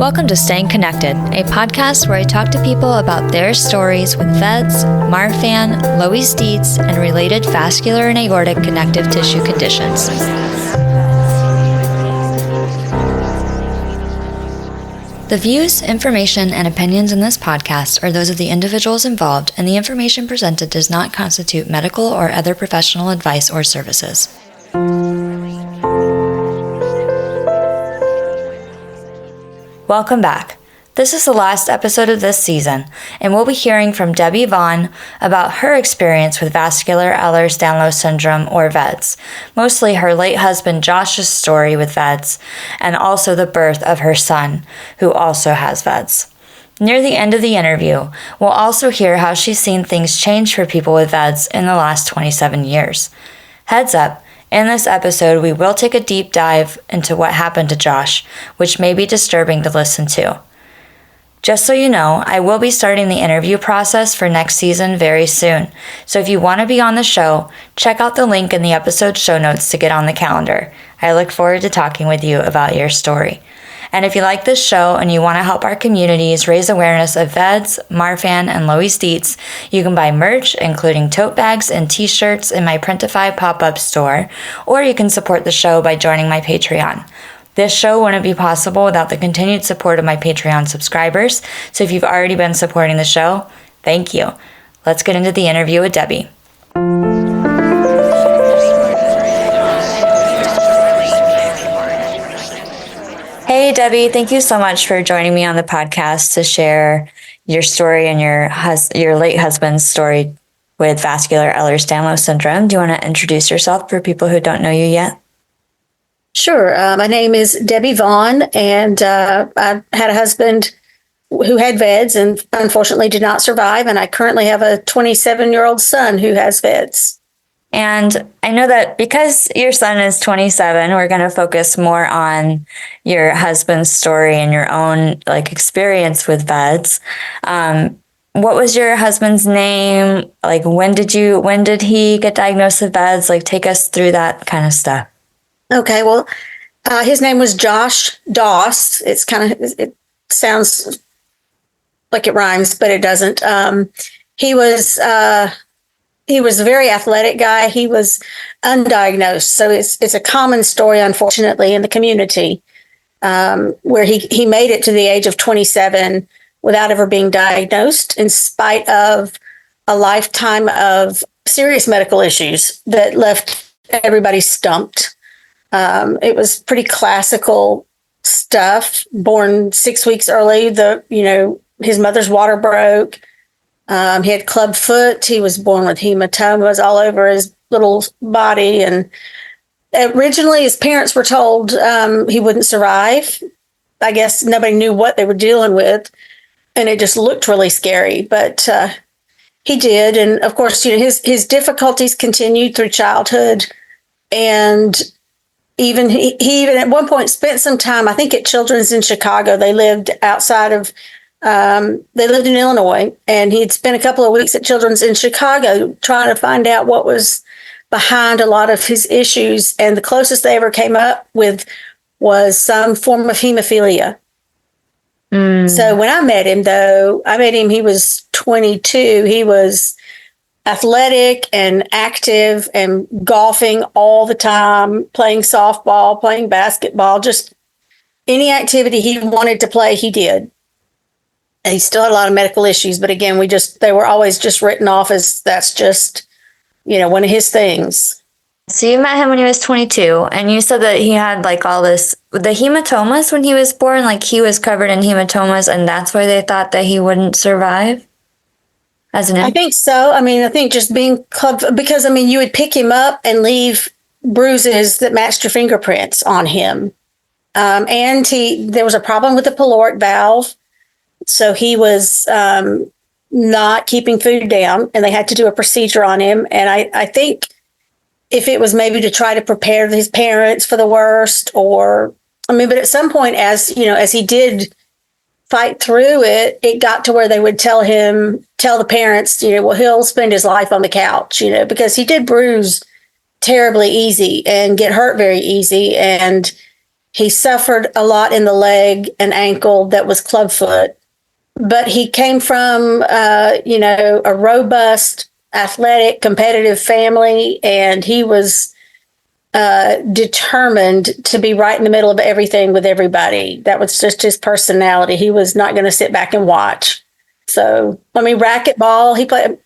Welcome to Staying Connected, a podcast where I talk to people about their stories with VEDS, Marfan, Loeys-Dietz, and related vascular and aortic connective tissue conditions. The views, information, and opinions in this podcast are those of the individuals involved, and the information presented does not constitute medical or other professional advice or services. Welcome back. This is the last episode of this season, and we'll be hearing from Debbie Vaughan about her experience with Vascular Ehlers-Danlos syndrome, or VEDS, mostly her late husband Josh's story with VEDS, and also the birth of her son, who also has VEDS. Near the end of the interview, we'll also hear how she's seen things change for people with VEDS in the last 27 years. Heads up, in this episode, we will take a deep dive into what happened to Josh, which may be disturbing to listen to. Just so you know, I will be starting the interview process for next season very soon, so if you want to be on the show, check out the link in the episode show notes to get on the calendar. I look forward to talking with you about your story. And if you like this show and you want to help our communities raise awareness of VEDS, Marfan, and Loeys-Dietz, you can buy merch, including tote bags and t-shirts in my Printify pop-up store, or you can support the show by joining my Patreon. This show wouldn't be possible without the continued support of my Patreon subscribers, so if you've already been supporting the show, thank you. Let's get into the interview with Debbie. Hey, Debbie, thank you so much for joining me on the podcast to share your story and your late husband's story with Vascular Ehlers-Danlos syndrome. Do you want to introduce yourself for people who don't know you yet? Sure. My name is Debbie Vaughan, and I had a husband who had VEDS and unfortunately did not survive, and I currently have a 27-year-old son who has VEDS. And I know that because your son is 27, we're going to focus more on your husband's story and your own experience with VEDS. What was your husband's name? When did he get diagnosed with VEDS? Take us through that kind of stuff. Okay, well, his name was Josh Doss. It sounds like it rhymes, but it doesn't. He was a very athletic guy. He was undiagnosed. So it's a common story, unfortunately, in the community, where he made it to the age of 27 without ever being diagnosed, in spite of a lifetime of serious medical issues that left everybody stumped. It was pretty classical stuff. Born 6 weeks early, his mother's water broke. He had club foot. He was born with hematomas all over his little body. And originally his parents were told he wouldn't survive. I guess nobody knew what they were dealing with. And it just looked really scary. But he did. And of course, his difficulties continued through childhood. And he even at one point spent some time, I think, at Children's in Chicago. They lived outside of they lived in Illinois, and he'd spent a couple of weeks at Children's in Chicago trying to find out what was behind a lot of his issues. And the closest they ever came up with was some form of hemophilia. So when I met him, he was 22. He was athletic and active and golfing all the time, playing softball, playing basketball, just any activity he wanted to play, he did. And he still had a lot of medical issues, but again, they were always just written off as that's just, one of his things. So you met him when he was 22, and you said that he had all this, the hematomas when he was born, he was covered in hematomas, and that's why they thought that he wouldn't survive? I think so. I think just being because you would pick him up and leave bruises that matched your fingerprints on him. And there was a problem with the pyloric valve. So he was not keeping food down, and they had to do a procedure on him. And I think if it was maybe to try to prepare his parents for the worst, but at some point, as he did fight through it, it got to where they would tell the parents, he'll spend his life on the couch, because he did bruise terribly easy and get hurt very easy. And He suffered a lot in the leg and ankle that was clubfoot, but he came from, a robust, athletic, competitive family, and he was determined to be right in the middle of everything with everybody. That was just his personality. He was not going to sit back and watch. So, racquetball, he played,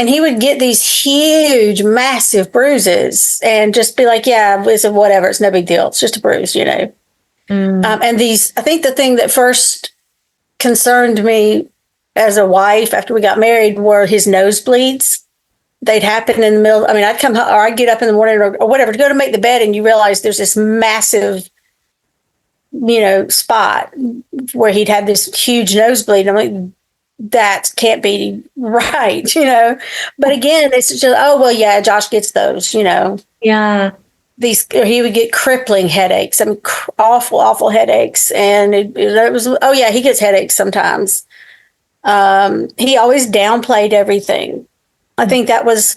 and he would get these huge, massive bruises and just be like, yeah, it's whatever. It's no big deal. It's just a bruise, Mm. And I think the thing that first concerned me as a wife after we got married were his nosebleeds. They'd happen in the middle. I'd come home, or I'd get up in the morning or whatever to go to make the bed, and you realize there's this massive, spot where he'd had this huge nosebleed. I'm like, that can't be right, But again, it's just, oh, well, yeah, Josh gets those, Yeah. He would get crippling headaches. Awful, awful headaches. And it was, oh, yeah, he gets headaches sometimes. He always downplayed everything. I think that was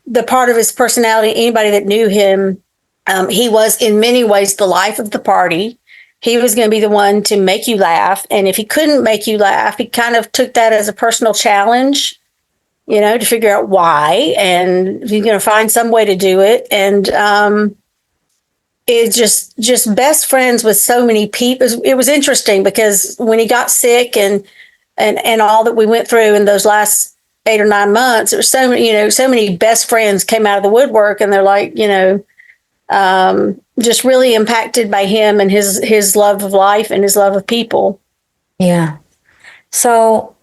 the part of his personality. Anybody that knew him, he was in many ways the life of the party. He was going to be the one to make you laugh. And if he couldn't make you laugh, he kind of took that as a personal challenge, to figure out why. And he's going to find some way to do it. And it's just best friends with so many people. It was interesting because when he got sick and all that we went through in those last 8 or 9 months, there were so many best friends came out of the woodwork, and they're like, just really impacted by him and his love of life and his love of people. Yeah. So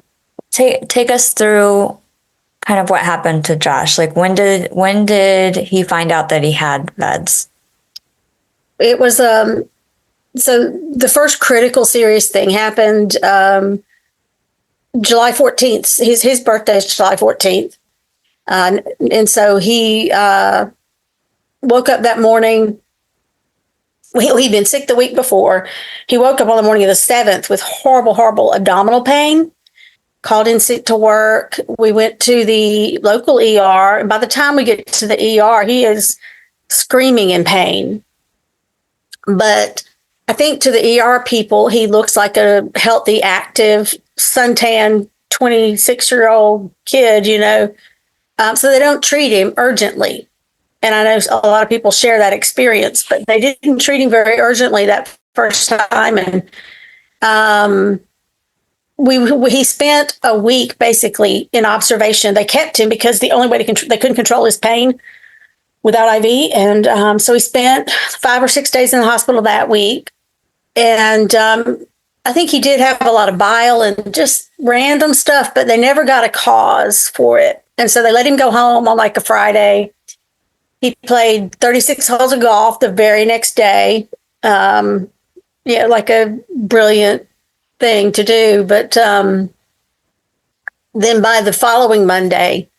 take us through kind of what happened to Josh. Like when did he find out that he had VEDS? It was so the first critical serious thing happened July 14th. His birthday is July 14th. And so he woke up that morning. He'd been sick the week before. He woke up on the morning of the 7th with horrible, horrible abdominal pain. Called in sick to work. We went to the local ER. And by the time we get to the ER, he is screaming in pain. But I think to the ER people, he looks like a healthy, active, suntan 26-year-old kid, so they don't treat him urgently. And I know a lot of people share that experience, but they didn't treat him very urgently that first time. And he spent a week basically in observation. They kept him because the only way they couldn't control his pain without IV. And so he spent 5 or 6 days in the hospital that week. And I think he did have a lot of bile and just random stuff, but they never got a cause for it. And so they let him go home on like a Friday. He played 36 holes of golf the very next day. Like a brilliant thing to do. But then by the following Monday,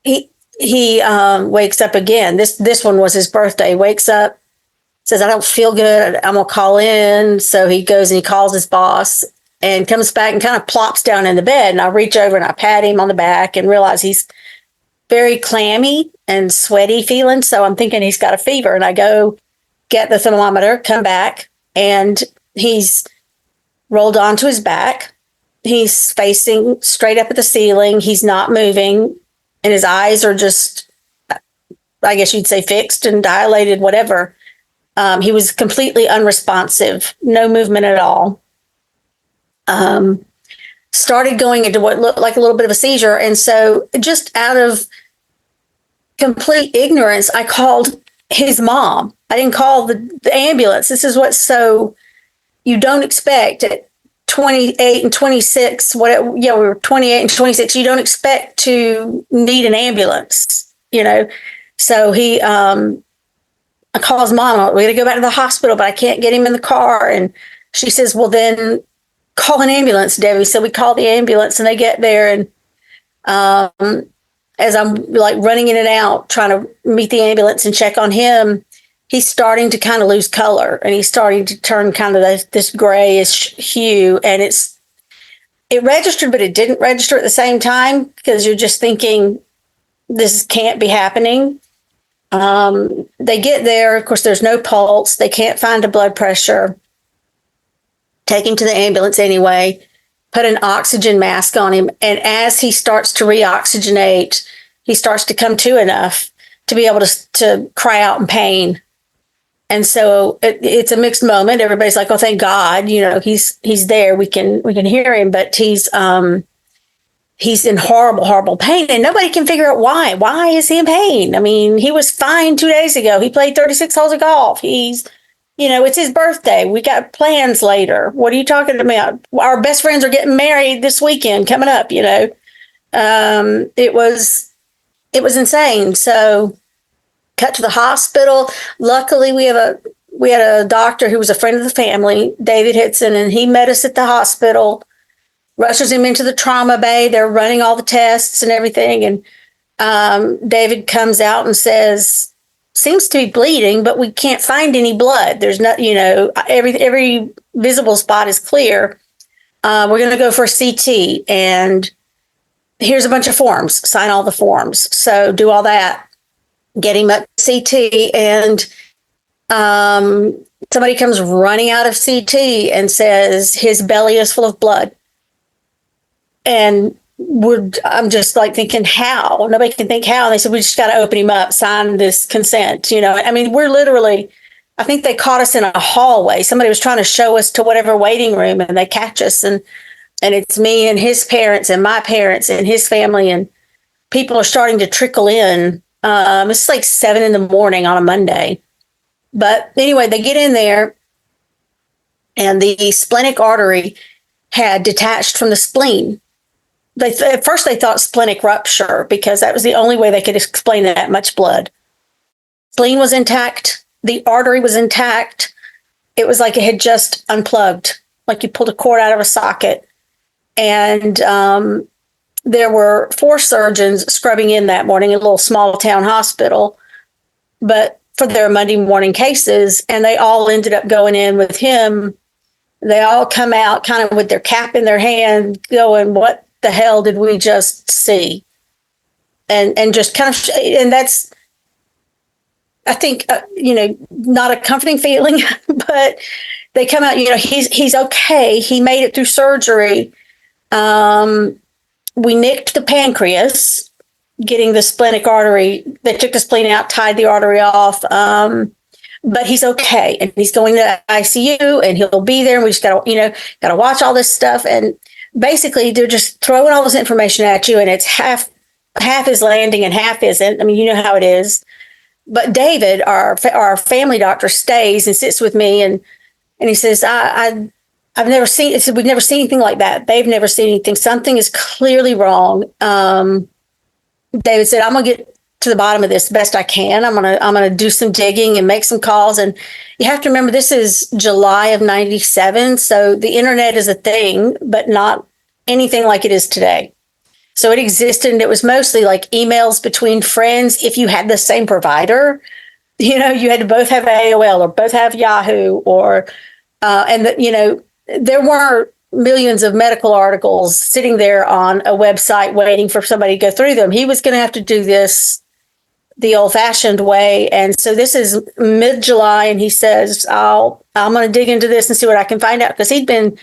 he wakes up again. This one was his birthday. Wakes up, says, I don't feel good. I'm going to call in. So he goes and he calls his boss and comes back and kind of plops down in the bed. And I reach over and I pat him on the back and realize he's very clammy and sweaty feeling. So I'm thinking he's got a fever. And I go get the thermometer, come back, and he's rolled onto his back. He's facing straight up at the ceiling. He's not moving. And his eyes are just, I guess you'd say, fixed and dilated, whatever. He was completely unresponsive, no movement at all. Started going into what looked like a little bit of a seizure. And so just out of complete ignorance, I called his mom. I didn't call the ambulance. This is what's so you don't expect at 28 and 26. We were 28 and 26. You don't expect to need an ambulance, So I call his mom. We're going to go back to the hospital, but I can't get him in the car. And she says, well, then call an ambulance, Debbie. So we call the ambulance and they get there. And as I'm like running in and out, trying to meet the ambulance and check on him, he's starting to kind of lose color and he's starting to turn kind of this grayish hue. And it registered, but it didn't register at the same time because you're just thinking this can't be happening. They get there. Of course, there's no pulse. They can't find a blood pressure. Take him to the ambulance anyway, put an oxygen mask on him. And as he starts to reoxygenate, he starts to come to enough to be able to cry out in pain. And so it's a mixed moment. Everybody's like, "Oh, thank God, he's there. We can hear him," but he's in horrible, horrible pain, and nobody can figure out why. Why is he in pain? I mean, he was fine 2 days ago. He played 36 holes of golf. It's his birthday. We got plans later. What are you talking about? Our best friends are getting married this weekend coming up. It was insane. So, cut to the hospital. Luckily, we had a doctor who was a friend of the family, David Hitson, and he met us at the hospital. Rushes him into the trauma bay. They're running all the tests and everything. And David comes out and says, "Seems to be bleeding, but we can't find any blood. There's not, every visible spot is clear. We're going to go for a CT. And here's a bunch of forms. Sign all the forms." So do all that. Get him up to CT. And somebody comes running out of CT and says his belly is full of blood. And I'm just like thinking, how? Nobody can think how. And they said, "We just got to open him up, sign this consent." I mean, we're literally, I think they caught us in a hallway. Somebody was trying to show us to whatever waiting room, and they catch us. And it's me and his parents and my parents and his family. And people are starting to trickle in. It's like 7 a.m. on a Monday. But anyway, they get in there, and the splenic artery had detached from the spleen. At first they thought splenic rupture, because that was the only way they could explain that much blood. Spleen was intact. The artery was intact. It was like it had just unplugged, like you pulled a cord out of a socket. And there were 4 surgeons scrubbing in that morning at a little small town hospital, but for their Monday morning cases, and they all ended up going in with him. They all come out kind of with their cap in their hand going, "What the hell did we just see?" And just kind of, and that's, I think, not a comforting feeling, but they come out, he's okay. He made it through surgery. We nicked the pancreas, getting the splenic artery. They took the spleen out, tied the artery off. But he's okay, and he's going to ICU, and he'll be there. And we just got to watch all this stuff. And basically, they're just throwing all this information at you, and it's half is landing and half isn't. I mean, you know how it is. But David, our family doctor, stays and sits with me, and he says, I've never seen it. We've never seen anything like that. They've never seen anything. Something is clearly wrong. David said, "I'm gonna get to the bottom of this best I can. I'm gonna do some digging and make some calls." And you have to remember, this is July of '97, so the internet is a thing, but not anything like it is today. So it existed, and it was mostly like emails between friends. If you had the same provider, you had to both have AOL or both have Yahoo, or there weren't millions of medical articles sitting there on a website waiting for somebody to go through them. He was going to have to do this the old-fashioned way. And so this is mid-July, and he says, I'm going to dig into this and see what I can find out, because he'd been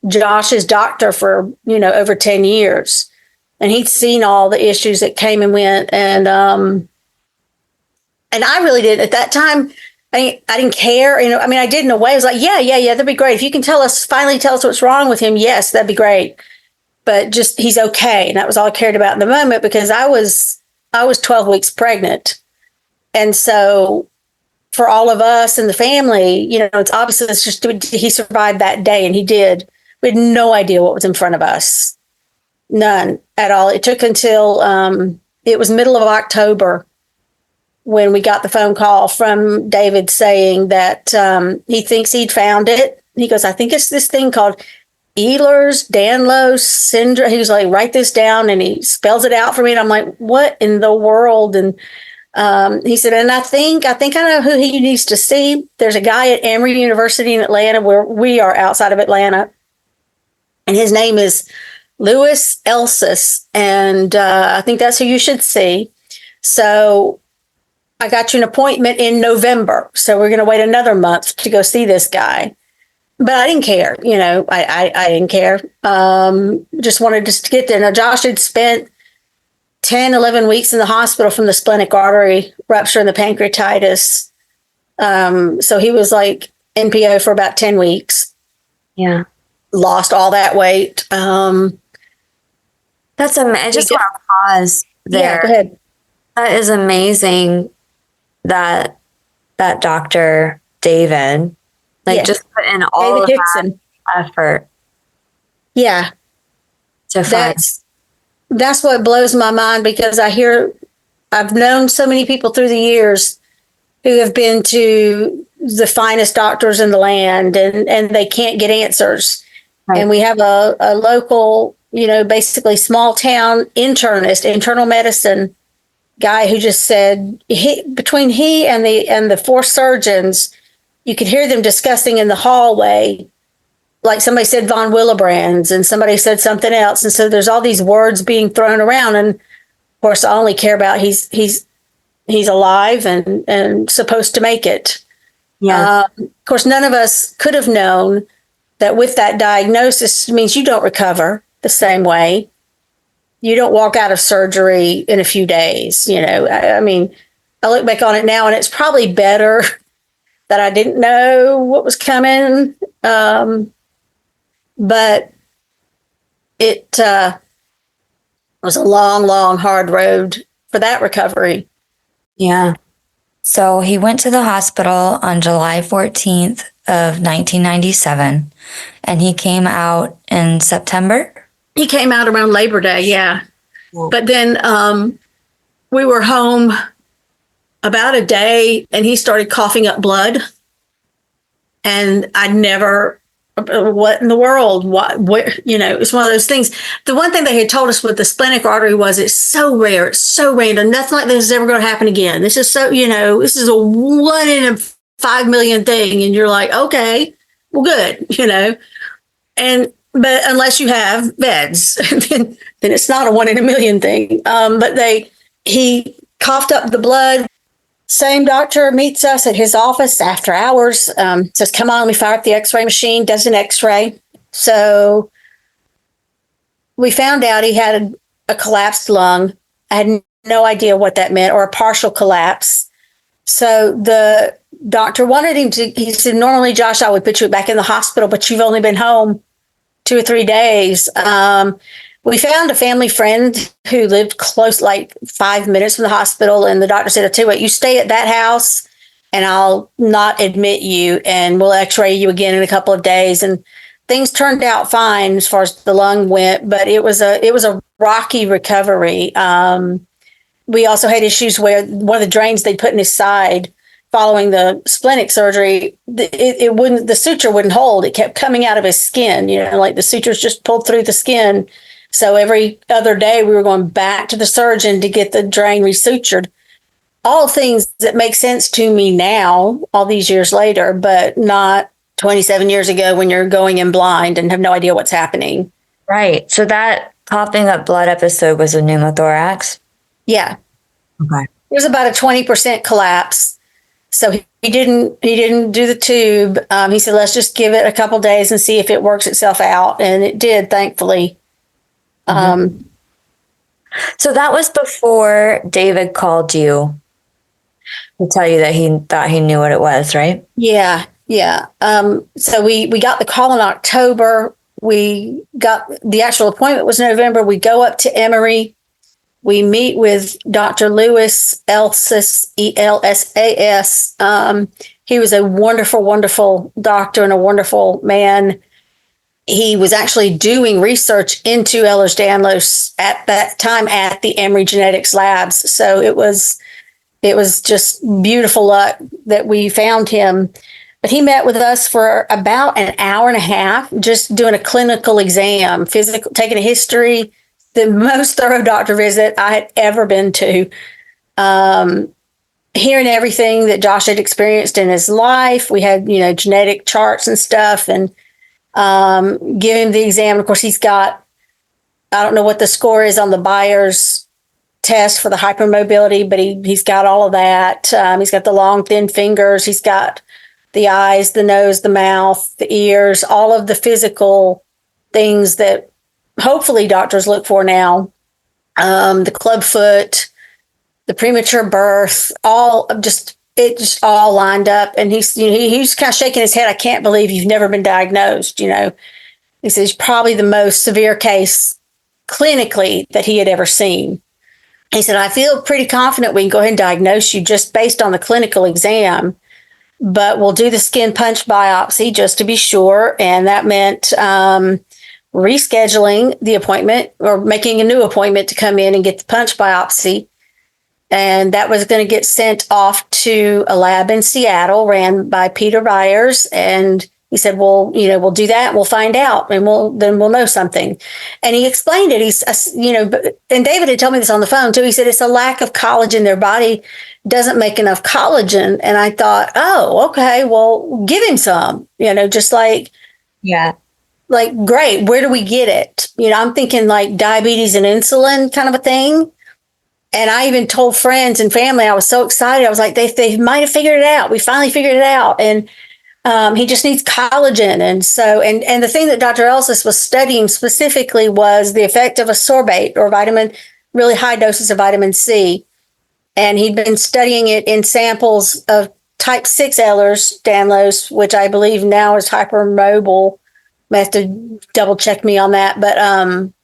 Josh's doctor for, over 10 years. And he'd seen all the issues that came and went. And I really did at that time. I didn't care. I did in a way. I was like, yeah, that'd be great. If you can finally tell us what's wrong with him, yes, that'd be great. But just, he's okay. And that was all I cared about in the moment, because I was 12 weeks pregnant. And so for all of us and the family, it's obvious, it's just, he survived that day, and he did. We had no idea what was in front of us. None at all. It took until it was middle of October when we got the phone call from David saying that he thinks he'd found it. He goes, "I think it's this thing called Ehlers-Danlos syndrome." He was like, "Write this down," and he spells it out for me. And I'm like, "What in the world?" And he said, "And I think I know who he needs to see. There's a guy at Emory University in Atlanta, where we are outside of Atlanta, and his name is Loeys-Dietz, and I think that's who you should see." So I got you an appointment in November. So we're going to wait another month to go see this guy. But I didn't care, I didn't care. Just wanted to get there. Now, Josh had spent 10, 11 weeks in the hospital from the splenic artery rupture and the pancreatitis. So he was like NPO for about 10 weeks. Yeah. Lost all that weight. I just want to pause there. Yeah, go ahead. That is amazing that Dr. David, just put in all David of Hickson. that effort. Yeah. To find. That's what blows my mind, because I've known so many people through the years who have been to the finest doctors in the land, and they can't get answers. Right. And we have a local, basically small town internist, internal medicine guy who just said between he and the 4 surgeons, you could hear them discussing in the hallway. Like somebody said von Willebrands and somebody said something else. And so there's all these words being thrown around. And of course, I only care about he's alive and supposed to make it. Yeah. Of course, none of us could have known that with that diagnosis means you don't recover the same way. You don't walk out of surgery in a few days. I mean, I look back on it now and it's probably better that I didn't know what was coming. But it was a long, long, hard road for that recovery. Yeah. So he went to the hospital on July 14th of 1997, and he came out in September? He came out around Labor Day, yeah. But then we were home about a day, and he started coughing up blood. And I never... what in the world? It's one of those things. The one thing they had told us with the splenic artery was it's so rare, it's so random. Nothing like this is ever going to happen again. This is so, this is a 1 in a 5 million thing. And you're like, okay, well, good, but unless you have VEDS, then it's not a 1 in a million thing. But he coughed up the blood. Same doctor meets us at his office after hours, says, come on, let me fire up the x-ray machine, does an x-ray. So we found out he had a collapsed lung. I had no idea what that meant, or a partial collapse. So the doctor wanted him to, he said, normally, Josh, I would put you back in the hospital, but you've only been home 2 or 3 days. We found a family friend who lived close, like 5 minutes from the hospital. And the doctor said, I'll tell you what, you stay at that house and I'll not admit you and we'll x-ray you again in a couple of days. And things turned out fine as far as the lung went, but it was a rocky recovery. We also had issues where one of the drains they put in his side following the splenic surgery, the suture wouldn't hold. It kept coming out of his skin, like the sutures just pulled through the skin. So every other day we were going back to the surgeon to get the drain resutured. All things that make sense to me now, all these years later, but not 27 years ago when you're going in blind and have no idea what's happening. Right. So that coughing up blood episode was a pneumothorax? Yeah. Okay. It was about a 20% collapse. So he didn't do the tube. He said, let's just give it a couple days and see if it works itself out. And it did, thankfully. Mm-hmm. So that was before David called you to tell you that he thought he knew what it was, right? Yeah. So we got the call in October. We got the actual appointment was November. We go up to Emory. We meet with Dr. Loeys-Dietz, Ehlsas. He was a wonderful, wonderful doctor and a wonderful man. He was actually doing research into Ehlers-Danlos at that time at the Emory Genetics Labs. So it was just beautiful luck that we found him. But he met with us for about an hour and a half, just doing a clinical exam, physical, taking a history, the most thorough doctor visit I had ever been to. Hearing everything that Josh had experienced in his life. We had, genetic charts and stuff, and give him the exam. Of course, he's got, I don't know what the score is on the Byers test for the hypermobility, but he's got all of that. He's got the long, thin fingers. He's got the eyes, the nose, the mouth, the ears, all of the physical things that hopefully doctors look for now. The club foot, the premature birth, it just all lined up. And he's kind of shaking his head. I can't believe you've never been diagnosed. He says probably the most severe case clinically that he had ever seen. He said, I feel pretty confident we can go ahead and diagnose you just based on the clinical exam, but we'll do the skin punch biopsy just to be sure. And that meant rescheduling the appointment or making a new appointment to come in and get the punch biopsy. And that was going to get sent off to a lab in Seattle ran by Peter Byers. And he said, well, we'll do that. We'll find out and we'll know something. And he explained it. And David had told me this on the phone too. He said, it's a lack of collagen. Their body doesn't make enough collagen. And I thought, oh, okay, well, give him some, just like, yeah, like, great. Where do we get it? I'm thinking like diabetes and insulin kind of a thing. And I even told friends and family, I was so excited. I was like, they might have figured it out. We finally figured it out. And he just needs collagen. And so, and the thing that Dr. Elsis was studying specifically was the effect of ascorbate or really high doses of vitamin C. And he'd been studying it in samples of type 6 Ehlers-Danlos, which I believe now is hypermobile. I have to double check me on that. But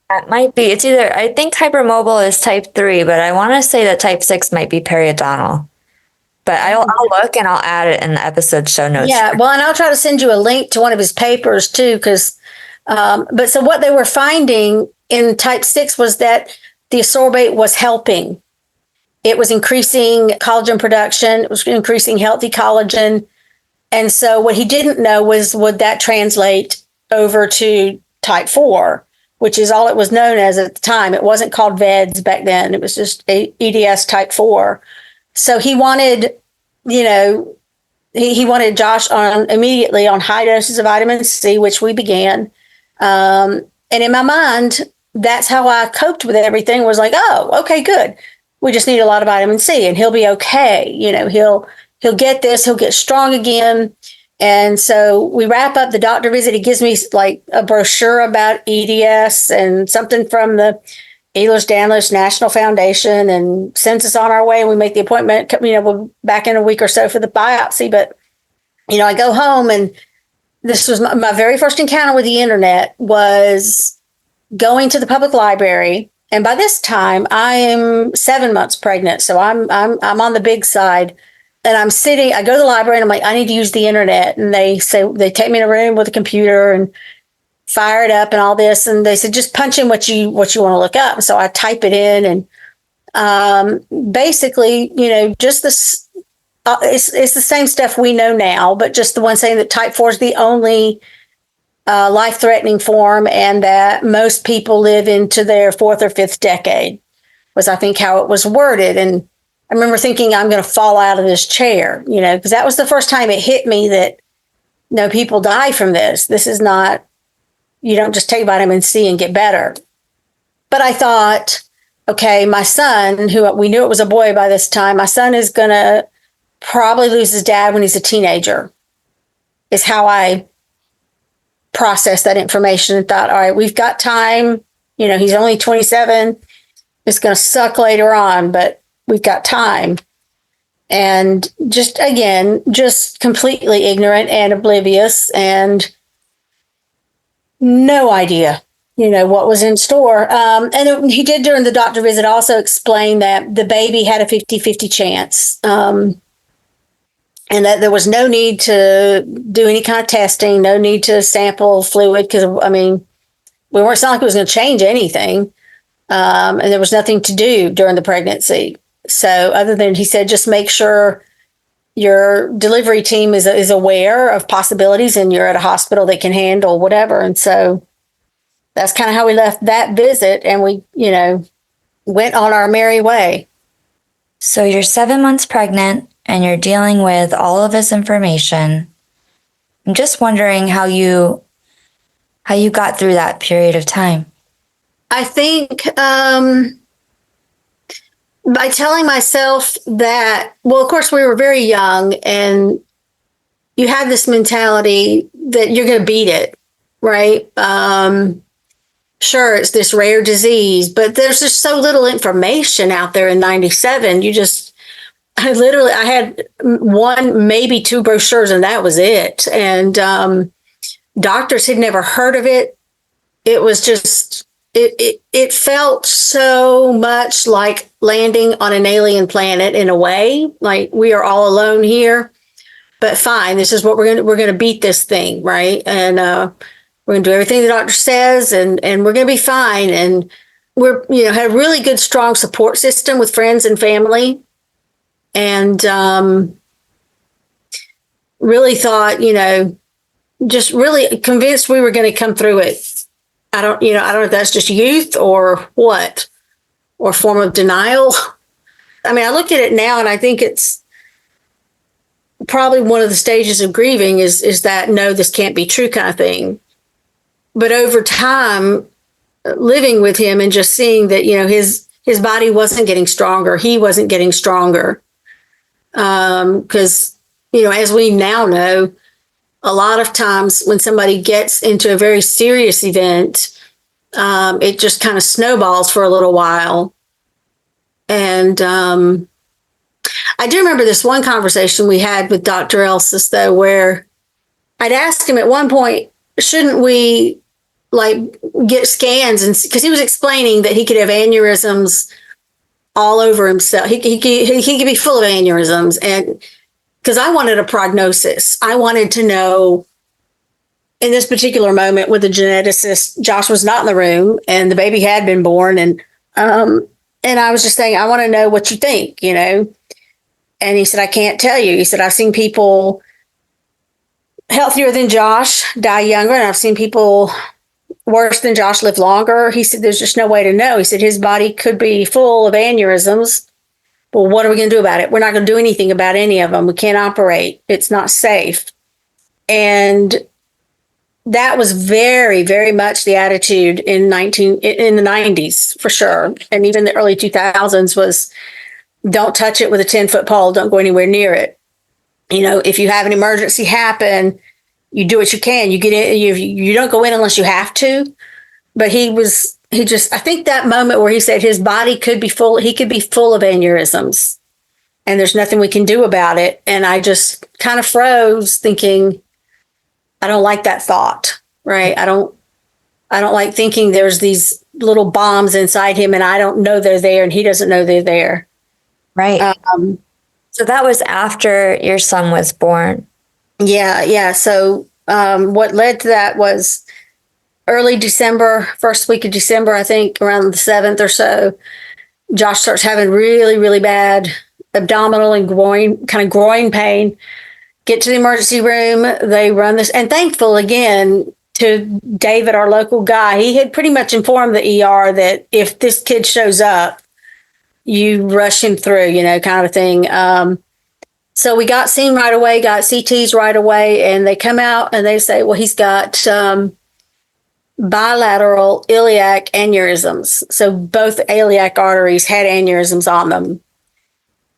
that might be. It's either, I think hypermobile is type 3, but I want to say that type 6 might be periodontal. But I'll look and I'll add it in the episode show notes. Yeah, well, and I'll try to send you a link to one of his papers too, because, but so what they were finding in type 6 was that the ascorbate was helping. It was increasing collagen production. It was increasing healthy collagen. And so what he didn't know was, would that translate over to type 4, which is all it was known as at the time. It wasn't called VEDS back then. It was just EDS type 4. So he wanted, he wanted Josh immediately on high doses of vitamin C, which we began. And in my mind, that's how I coped with everything, was like, oh, okay, good. We just need a lot of vitamin C and he'll be okay. He'll get this, he'll get strong again. And so we wrap up the doctor visit. He gives me like a brochure about EDS and something from the Ehlers-Danlos National Foundation and sends us on our way. And we make the appointment, we'll back in a week or so for the biopsy. But, I go home, and this was my very first encounter with the internet was going to the public library. And by this time I am 7 months pregnant. So I'm on the big side, and I go to the library and I'm like, I need to use the internet. And they take me in a room with a computer and fire it up and all this. And they said, just punch in what you want to look up. So I type it in, and basically, just this, it's the same stuff we know now, but just the one saying that type 4 is the only life-threatening form, and that most people live into their 4th or 5th decade, was I think how it was worded. And I remember thinking, I'm going to fall out of this chair, because that was the first time it hit me that no, people die from this. This is not, you don't just take vitamin C and get better. But I thought, okay, my son, who we knew it was a boy by this time, my son is going to probably lose his dad when he's a teenager, is how I processed that information and thought, all right, we've got time. He's only 27. It's going to suck later on, but we've got time. And just completely ignorant and oblivious and no idea, what was in store. And he did during the doctor visit also explain that the baby had a 50-50 chance. And that there was no need to do any kind of testing, no need to sample fluid, because, it's not like it was going to change anything. And there was nothing to do during the pregnancy. So other than, he said, just make sure your delivery team is aware of possibilities and you're at a hospital that can handle whatever. And so that's kind of how we left that visit, and we, went on our merry way. So you're 7 months pregnant and you're dealing with all of this information. I'm just wondering how you got through that period of time. I think by telling myself that, well, of course, we were very young, and you have this mentality that you're going to beat it, right? Sure, it's this rare disease, but there's just so little information out there in 97. I had one, maybe two brochures, and that was it. And doctors had never heard of it. It was just, it felt so much like landing on an alien planet in a way, like we are all alone here. But fine, this is what we're gonna beat this thing, right? And we're gonna do everything the doctor says, and we're gonna be fine. And we're, had a really good, strong support system with friends and family, and really thought, just really convinced we were going to come through it. I don't know if that's just youth or what, or form of denial. I mean, I look at it now and I think it's probably one of the stages of grieving is that, no, this can't be true kind of thing. But over time, living with him and just seeing that, his body wasn't getting stronger. He wasn't getting stronger. Because, as we now know, a lot of times when somebody gets into a very serious event, it just kind of snowballs for a little while. And I do remember this one conversation we had with Dr. Elsis, though, where I'd asked him at one point, shouldn't we get scans? And because he was explaining that he could have aneurysms all over himself. He could be full of aneurysms. And because I wanted a prognosis, I wanted to know in this particular moment with the geneticist, Josh was not in the room and the baby had been born. And I was just saying, I want to know what you think, And he said, I can't tell you. He said, I've seen people healthier than Josh die younger, and I've seen people worse than Josh live longer. He said, there's just no way to know. He said, his body could be full of aneurysms. Well, what are we going to do about it? We're not going to do anything about any of them. We can't operate. It's not safe. And that was very, very much the attitude in the 90s, for sure. And even the early 2000s was, don't touch it with a 10-foot pole. Don't go anywhere near it. If you have an emergency happen, you do what you can. You get in, you don't go in unless you have to. But I think that moment where he said his body could be full, he could be full of aneurysms and there's nothing we can do about it. And I just kind of froze thinking, I don't like that thought, right? I don't like thinking there's these little bombs inside him and I don't know they're there and he doesn't know they're there. Right. So that was after your son was born. Yeah. So what led to that was early December, first week of December, I think around the 7th or so, Josh starts having really, really bad abdominal and groin pain. Get to the emergency room. They run this. And thankful again to David, our local guy, he had pretty much informed the ER that if this kid shows up, you rush him through, kind of thing. So we got seen right away, got CTs right away, and they come out and they say, well, he's got bilateral iliac aneurysms. So both iliac arteries had aneurysms on them.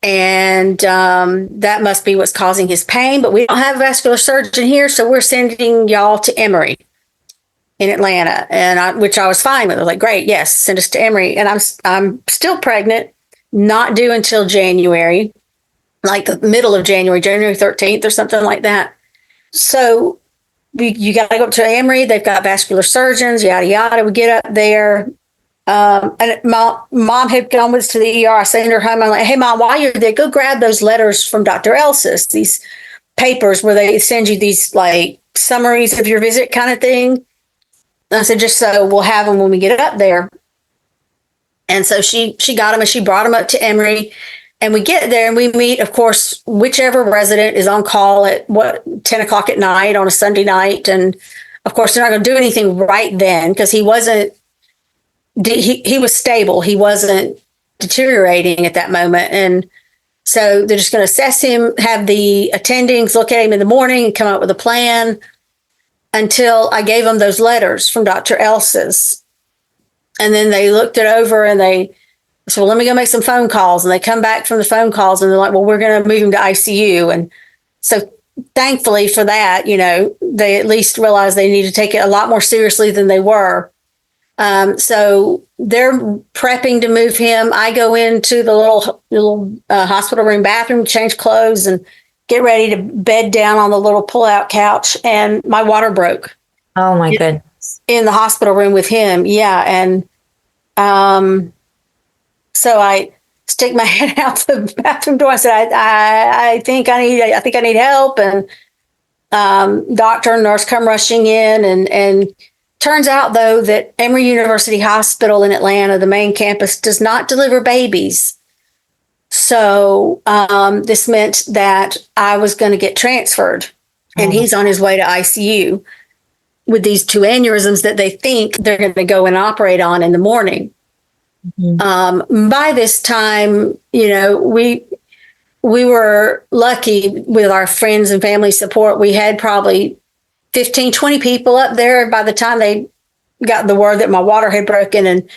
And that must be what's causing his pain. But we don't have a vascular surgeon here, so we're sending y'all to Emory in Atlanta, and which I was fine with. I was like, great, yes, send us to Emory. And I'm still pregnant, not due until January, like the middle of January 13th or something like that. So you got to go up to Emory. They've got vascular surgeons, yada, yada. We get up there. And mom had gone with us to the ER. I sent her home. I'm like, hey, Mom, while you're there, go grab those letters from Dr. Elsis, these papers where they send you these summaries of your visit kind of thing. And I said, just so we'll have them when we get up there. And so she got them and she brought them up to Emory. And we get there and we meet, of course, whichever resident is on call at 10 o'clock at night on a Sunday night. And of course, they're not going to do anything right then because he wasn't. He was stable. He wasn't deteriorating at that moment. And so they're just going to assess him, have the attendings look at him in the morning and come up with a plan until I gave them those letters from Dr. Elsis. And then they looked it over and they So let me go make some phone calls. And they come back from the phone calls and they're like, well, we're going to move him to ICU. And so thankfully for that, they at least realized they need to take it a lot more seriously than they were. So they're prepping to move him. I go into the little hospital room bathroom, change clothes, and get ready to bed down on the little pull-out couch. And my water broke. Oh my goodness! In the hospital room with him, yeah. And so I stick my head out the bathroom door. I said, I think I need help. And doctor and nurse come rushing in, and turns out, though, that Emory University Hospital in Atlanta, the main campus, does not deliver babies. So this meant that I was going to get transferred, and he's on his way to ICU with these 2 aneurysms that they think they're going to go and operate on in the morning. Mm-hmm. By this time, we were lucky with our friends and family support. We had probably 15, 20 people up there by the time they got the word that my water had broken. And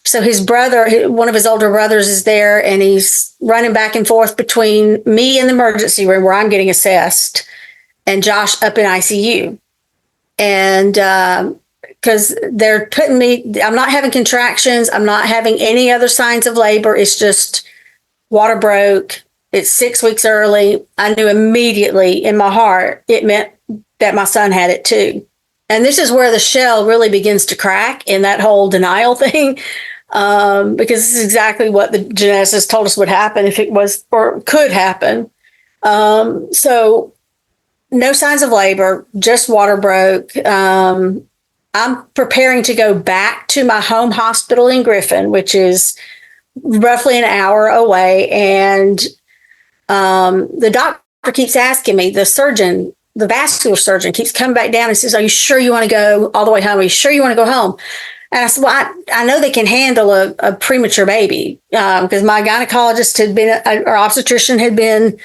so his brother, one of his older brothers, is there, and he's running back and forth between me in the emergency room where I'm getting assessed and Josh up in ICU. And because they're putting me, I'm not having contractions. I'm not having any other signs of labor. It's just water broke. It's 6 weeks early. I knew immediately in my heart it meant that my son had it too. And this is where the shell really begins to crack in that whole denial thing, because this is exactly what the geneticist told us would happen if it was, or could happen. So no signs of labor, just water broke. I'm preparing to go back to my home hospital in Griffin, which is roughly an hour away. And the doctor keeps asking me, the vascular surgeon keeps coming back down and says, are you sure you want to go all the way home? Are you sure you want to go home? And I said, well, I know they can handle a premature baby, because my gynecologist had been, or obstetrician had been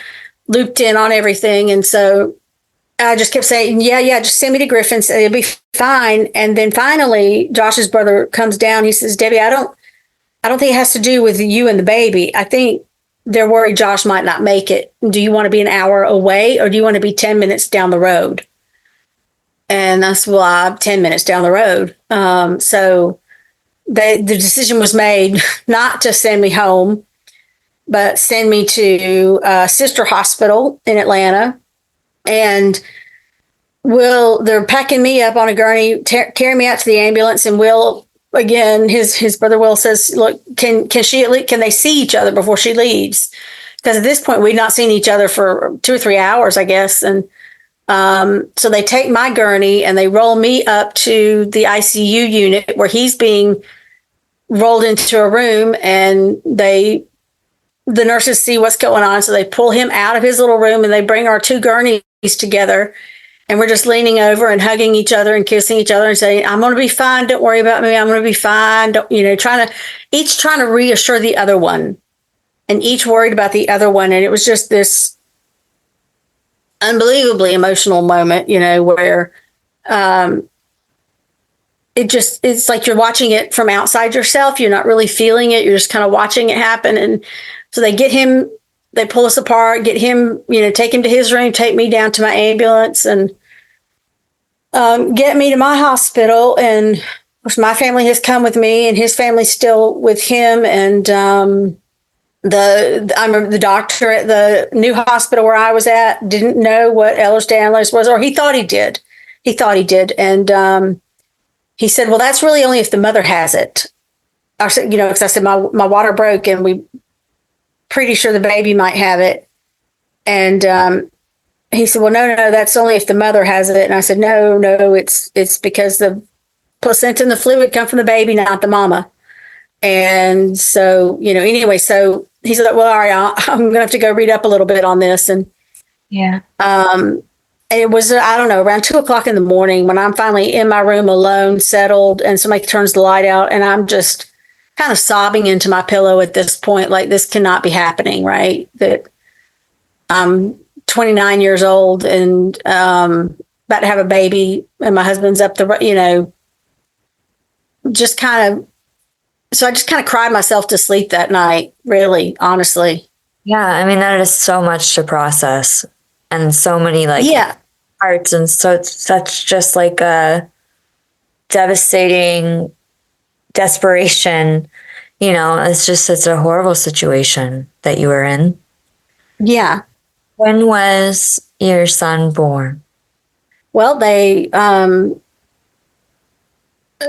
looped in on everything. And so I just kept saying, yeah, just send me to Griffin. It'll be fine. And then finally, Josh's brother comes down. He says, Debbie, I don't think it has to do with you and the baby. I think they're worried Josh might not make it. Do you want to be an hour away, or do you want to be 10 minutes down the road? And I said, well, I'm 10 minutes down the road. So the decision was made not to send me home, but send me to a sister hospital in Atlanta. And they're packing me up on a gurney, carrying me out to the ambulance. And Will, again, his brother Will says, look, can they see each other before she leaves? Because at this point, we'd not seen each other for 2 or 3 hours, I guess. And so they take my gurney and they roll me up to the ICU unit where he's being rolled into a room, and the nurses see what's going on. So they pull him out of his little room and they bring our 2 gurneys together. And we're just leaning over and hugging each other and kissing each other and saying, I'm going to be fine. Don't worry about me. I'm going to be fine. Trying to reassure the other one, and each worried about the other one. And it was just this unbelievably emotional moment, where it's like you're watching it from outside yourself. You're not really feeling it. You're just kind of watching it happen. And so they pull us apart, get him, take him to his room, take me down to my ambulance, and get me to my hospital. And of course, my family has come with me, and his family's still with him. And I remember the doctor at the new hospital where I was at didn't know what Ehlers-Danlos was, or he thought he did. And he said, well, that's really only if the mother has it. I said, because I said my water broke, and we pretty sure the baby might have it. And he said, well, no, that's only if the mother has it. And I said, no, it's because the placenta and the fluid come from the baby, not the mama. And so, anyway, so he said, well, all right, I'm going to have to go read up a little bit on this. And yeah. And it was, I don't know, around 2:00 in the morning when I'm finally in my room alone, settled, and somebody turns the light out, and I'm just kind of sobbing into my pillow at this point, like, this cannot be happening, right? That I'm 29 years old and about to have a baby, and my husband's up just kind of So I just kind of cried myself to sleep that night, really, honestly. Yeah, I mean, that is so much to process and so many like Yeah. parts. And so it's such just like a devastating desperation. It's a horrible situation that you were in. Yeah. When was your son born? Well, they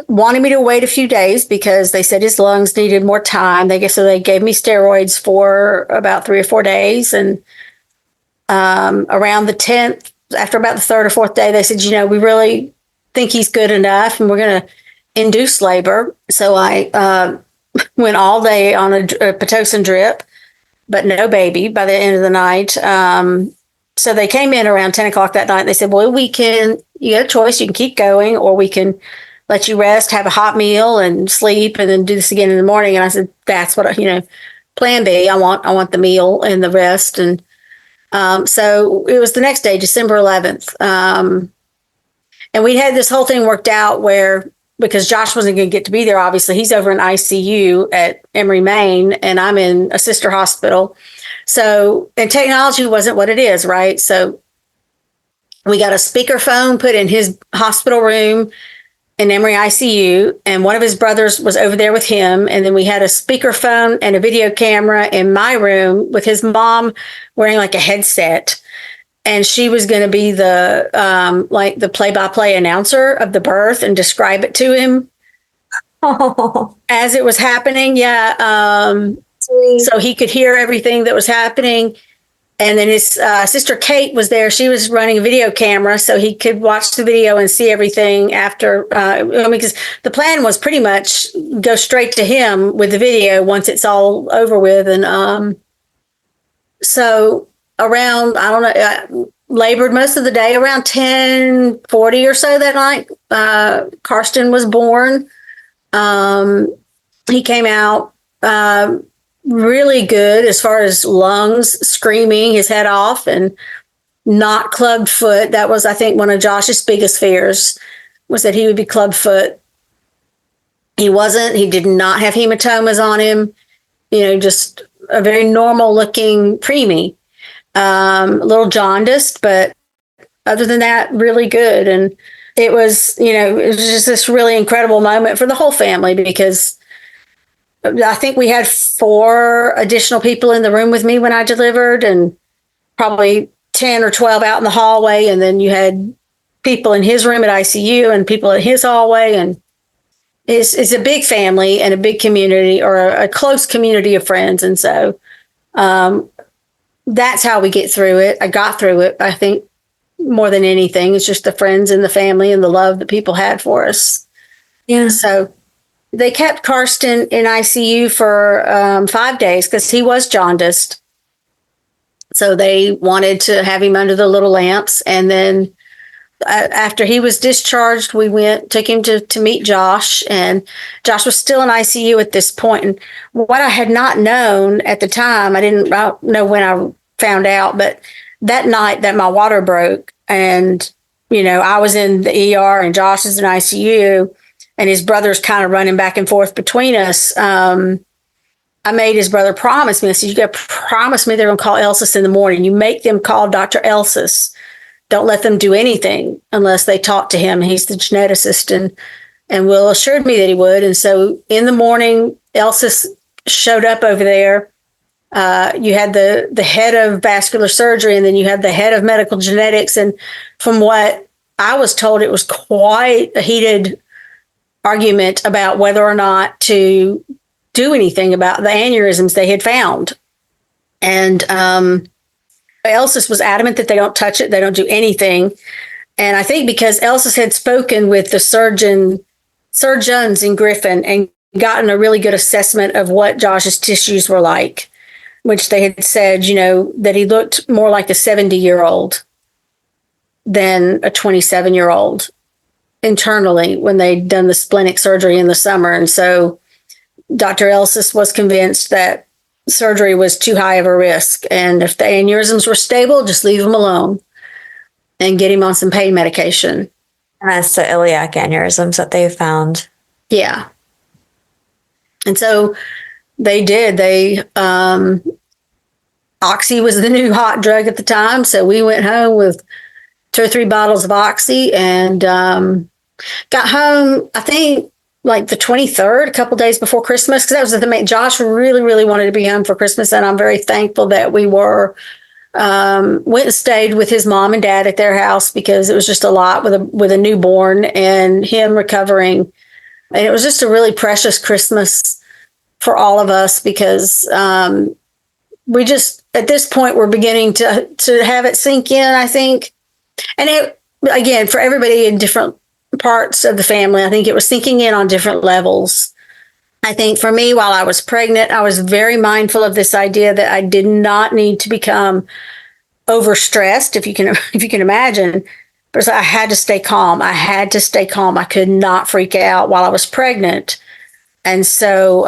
wanted me to wait a few days because they said his lungs needed more time. So they gave me steroids for about 3 or 4 days. And around the 10th, after about the third or fourth day, they said, we really think he's good enough and we're going to induce labor. So I went all day on a Pitocin drip, but no baby by the end of the night. So they came in around 10 o'clock that night. They said, well, you got a choice. You can keep going, or we can let you rest, have a hot meal and sleep, and then do this again in the morning. And I said, that's what, plan B. I want the meal and the rest. And so it was the next day, December 11th. And we had this whole thing worked out where, because Josh wasn't going to get to be there, obviously, he's over in ICU at Emory, Maine, and I'm in a sister hospital. So, and technology wasn't what it is, right? So we got a speakerphone put in his hospital room in Emory ICU, and one of his brothers was over there with him. And then we had a speakerphone and a video camera in my room with his mom wearing like a headset. And she was going to be the the play-by-play announcer of the birth and describe it to him as it was happening. Yeah. So he could hear everything that was happening. And then his sister Kate was there. She was running a video camera so he could watch the video and see everything after. Because the plan was pretty much go straight to him with the video once it's all over with. And so around, I don't know, labored most of the day. Around 10:40 or so that night, Karsten was born. He came out really good as far as lungs, screaming his head off, and not clubbed foot. That was, I think, one of Josh's biggest fears, was that he would be clubbed foot. He wasn't. He did not have hematomas on him. Just a very normal looking preemie. A little jaundiced, but other than that, really good. And it was just this really incredible moment for the whole family, because I think we had 4 additional people in the room with me when I delivered, and probably 10 or 12 out in the hallway. And then you had people in his room at ICU and people in his hallway. And it's a big family and a big community, or a close community of friends. And so that's how we get through it. I got through it, I think, more than anything. It's just the friends and the family and the love that people had for us. Yeah. So they kept Karsten in ICU for 5 days because he was jaundiced. So they wanted to have him under the little lamps. And then after he was discharged, we took him to meet Josh. And Josh was still in ICU at this point. And what I had not known at the time, I didn't know when I found out, but that night that my water broke, and, I was in the ER and Josh is in ICU, and his brother's kind of running back and forth between us. I made his brother promise me. I said, you got to promise me they're going to call Elsis in the morning. You make them call Dr. Elsis. Don't let them do anything unless they talk to him. He's the geneticist, and Will assured me that he would. And so in the morning, Elsis showed up over there. You had the head of vascular surgery, and then you had the head of medical genetics. And from what I was told, it was quite a heated argument about whether or not to do anything about the aneurysms they had found. And Elsis was adamant that they don't touch it. They don't do anything. And I think because Elsis had spoken with the surgeons in Griffin and gotten a really good assessment of what Josh's tissues were like, which they had said, that he looked more like a 70-year-old than a 27-year-old internally when they'd done the splenic surgery in the summer. And so Dr. Elsis was convinced that surgery was too high of a risk. And if the aneurysms were stable, just leave him alone and get him on some pain medication. And that's the iliac aneurysms that they found. Yeah. And so they did. Oxy was the new hot drug at the time. So we went home with 2 or 3 bottles of Oxy and got home, I think, like the 23rd, a couple days before Christmas, because that was the thing. Josh really, really wanted to be home for Christmas, and I'm very thankful that we were. Went and stayed with his mom and dad at their house because it was just a lot with a newborn and him recovering, and it was just a really precious Christmas for all of us because we just at this point we're beginning to have it sink in, I think, and it again for everybody in different parts of the family, I think it was sinking in on different levels. I think for me, while I was pregnant, I was very mindful of this idea that I did not need to become overstressed, if you can imagine. But I had to stay calm. I could not freak out while I was pregnant. And so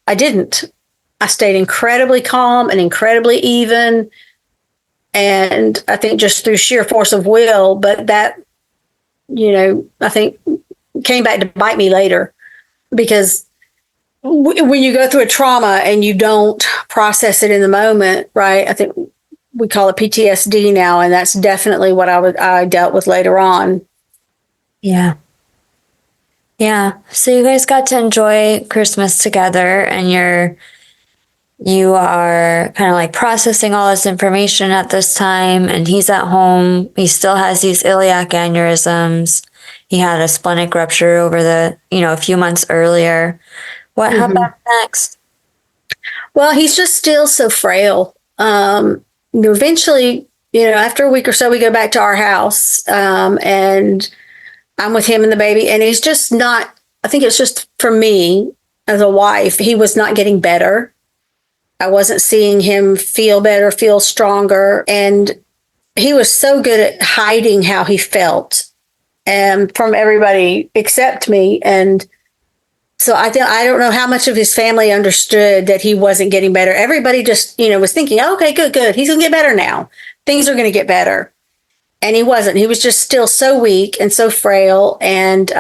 I didn't. I stayed incredibly calm and incredibly even. And I think just through sheer force of will, but that, I think came back to bite me later because when you go through a trauma and you don't process it in the moment, right? I think we call it PTSD now, and that's definitely what I dealt with later on. Yeah. Yeah. So you guys got to enjoy Christmas together, and you are kind of like processing all this information at this time, and he's at home. He still has these iliac aneurysms. He had a splenic rupture over a few months earlier. What happened next? Well, he's just still so frail. Eventually, after a week or so, we go back to our house, and I'm with him and the baby, and he's just not, I think it's just for me as a wife, he was not getting better. I wasn't seeing him feel better, feel stronger. And he was so good at hiding how he felt from everybody except me. And so I don't know how much of his family understood that he wasn't getting better. Everybody just, was thinking, oh, okay, good. He's going to get better now. Things are going to get better. And he wasn't. He was just still so weak and so frail. And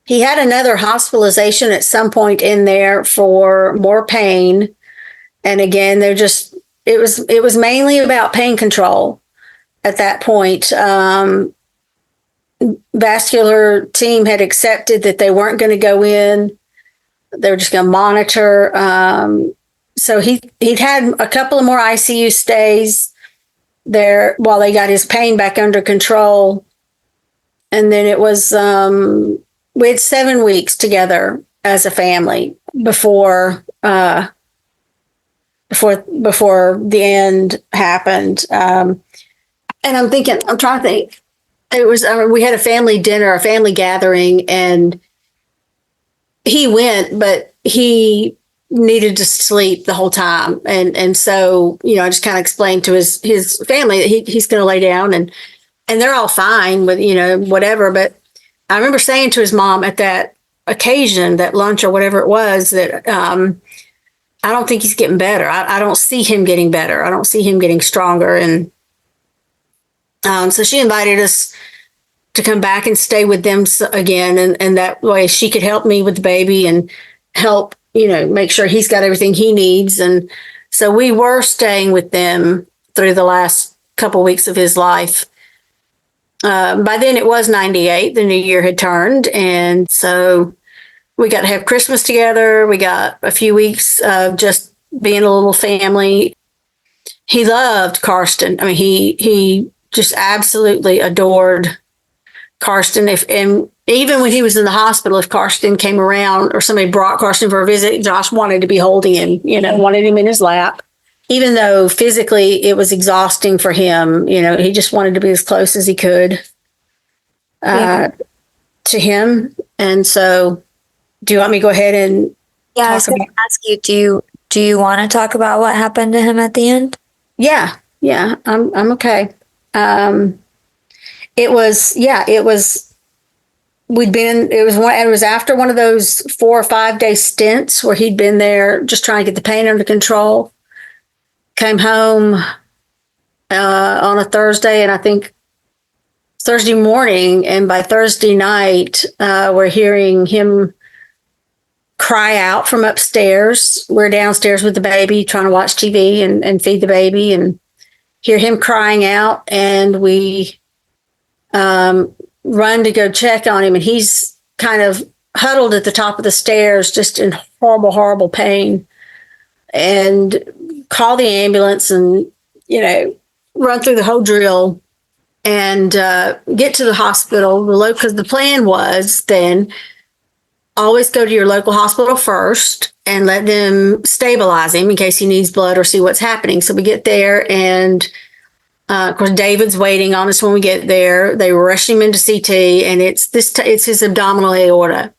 he had another hospitalization at some point in there for more pain. And again, it was mainly about pain control at that point. Vascular team had accepted that they weren't going to go in. They were just going to monitor. So he'd had a couple of more ICU stays there while they got his pain back under control. And then it was, we had 7 weeks together as a family before the end happened. And I'm trying to think. It was, we had a family dinner, a family gathering, and he went, but he needed to sleep the whole time. And so, I just kind of explained to his family that he's going to lay down and they're all fine with, whatever. But I remember saying to his mom at that occasion, that lunch or whatever it was, that I don't think he's getting better. I don't see him getting better. I don't see him getting stronger. And so she invited us to come back and stay with them again. And that way she could help me with the baby and help, make sure he's got everything he needs. And so we were staying with them through the last couple of weeks of his life. By then it was 98. The new year had turned. And so we got to have Christmas together. We got a few weeks of just being a little family. He loved Karsten. I mean, he just absolutely adored Karsten. And even when he was in the hospital, if Karsten came around or somebody brought Karsten for a visit, Josh wanted to be holding him, wanted him in his lap. Even though physically it was exhausting for him, he just wanted to be as close as he could to him. And so, do you want me to go ahead and I was going to ask you, do you want to talk about what happened to him at the end? Yeah, I'm okay. It was after one of those 4 or 5 day stints where he'd been there just trying to get the pain under control. Came home on a Thursday, and I think Thursday morning, and by Thursday night, we're hearing him cry out from upstairs. We're downstairs with the baby trying to watch TV and feed the baby and hear him crying out. And we run to go check on him. And he's kind of huddled at the top of the stairs, just in horrible, horrible pain. And call the ambulance and, run through the whole drill and get to the hospital. Because the plan was then always go to your local hospital first and let them stabilize him in case he needs blood or see what's happening. So we get there, and of course, David's waiting on us when we get there. They rush him into CT, and it's his abdominal aorta,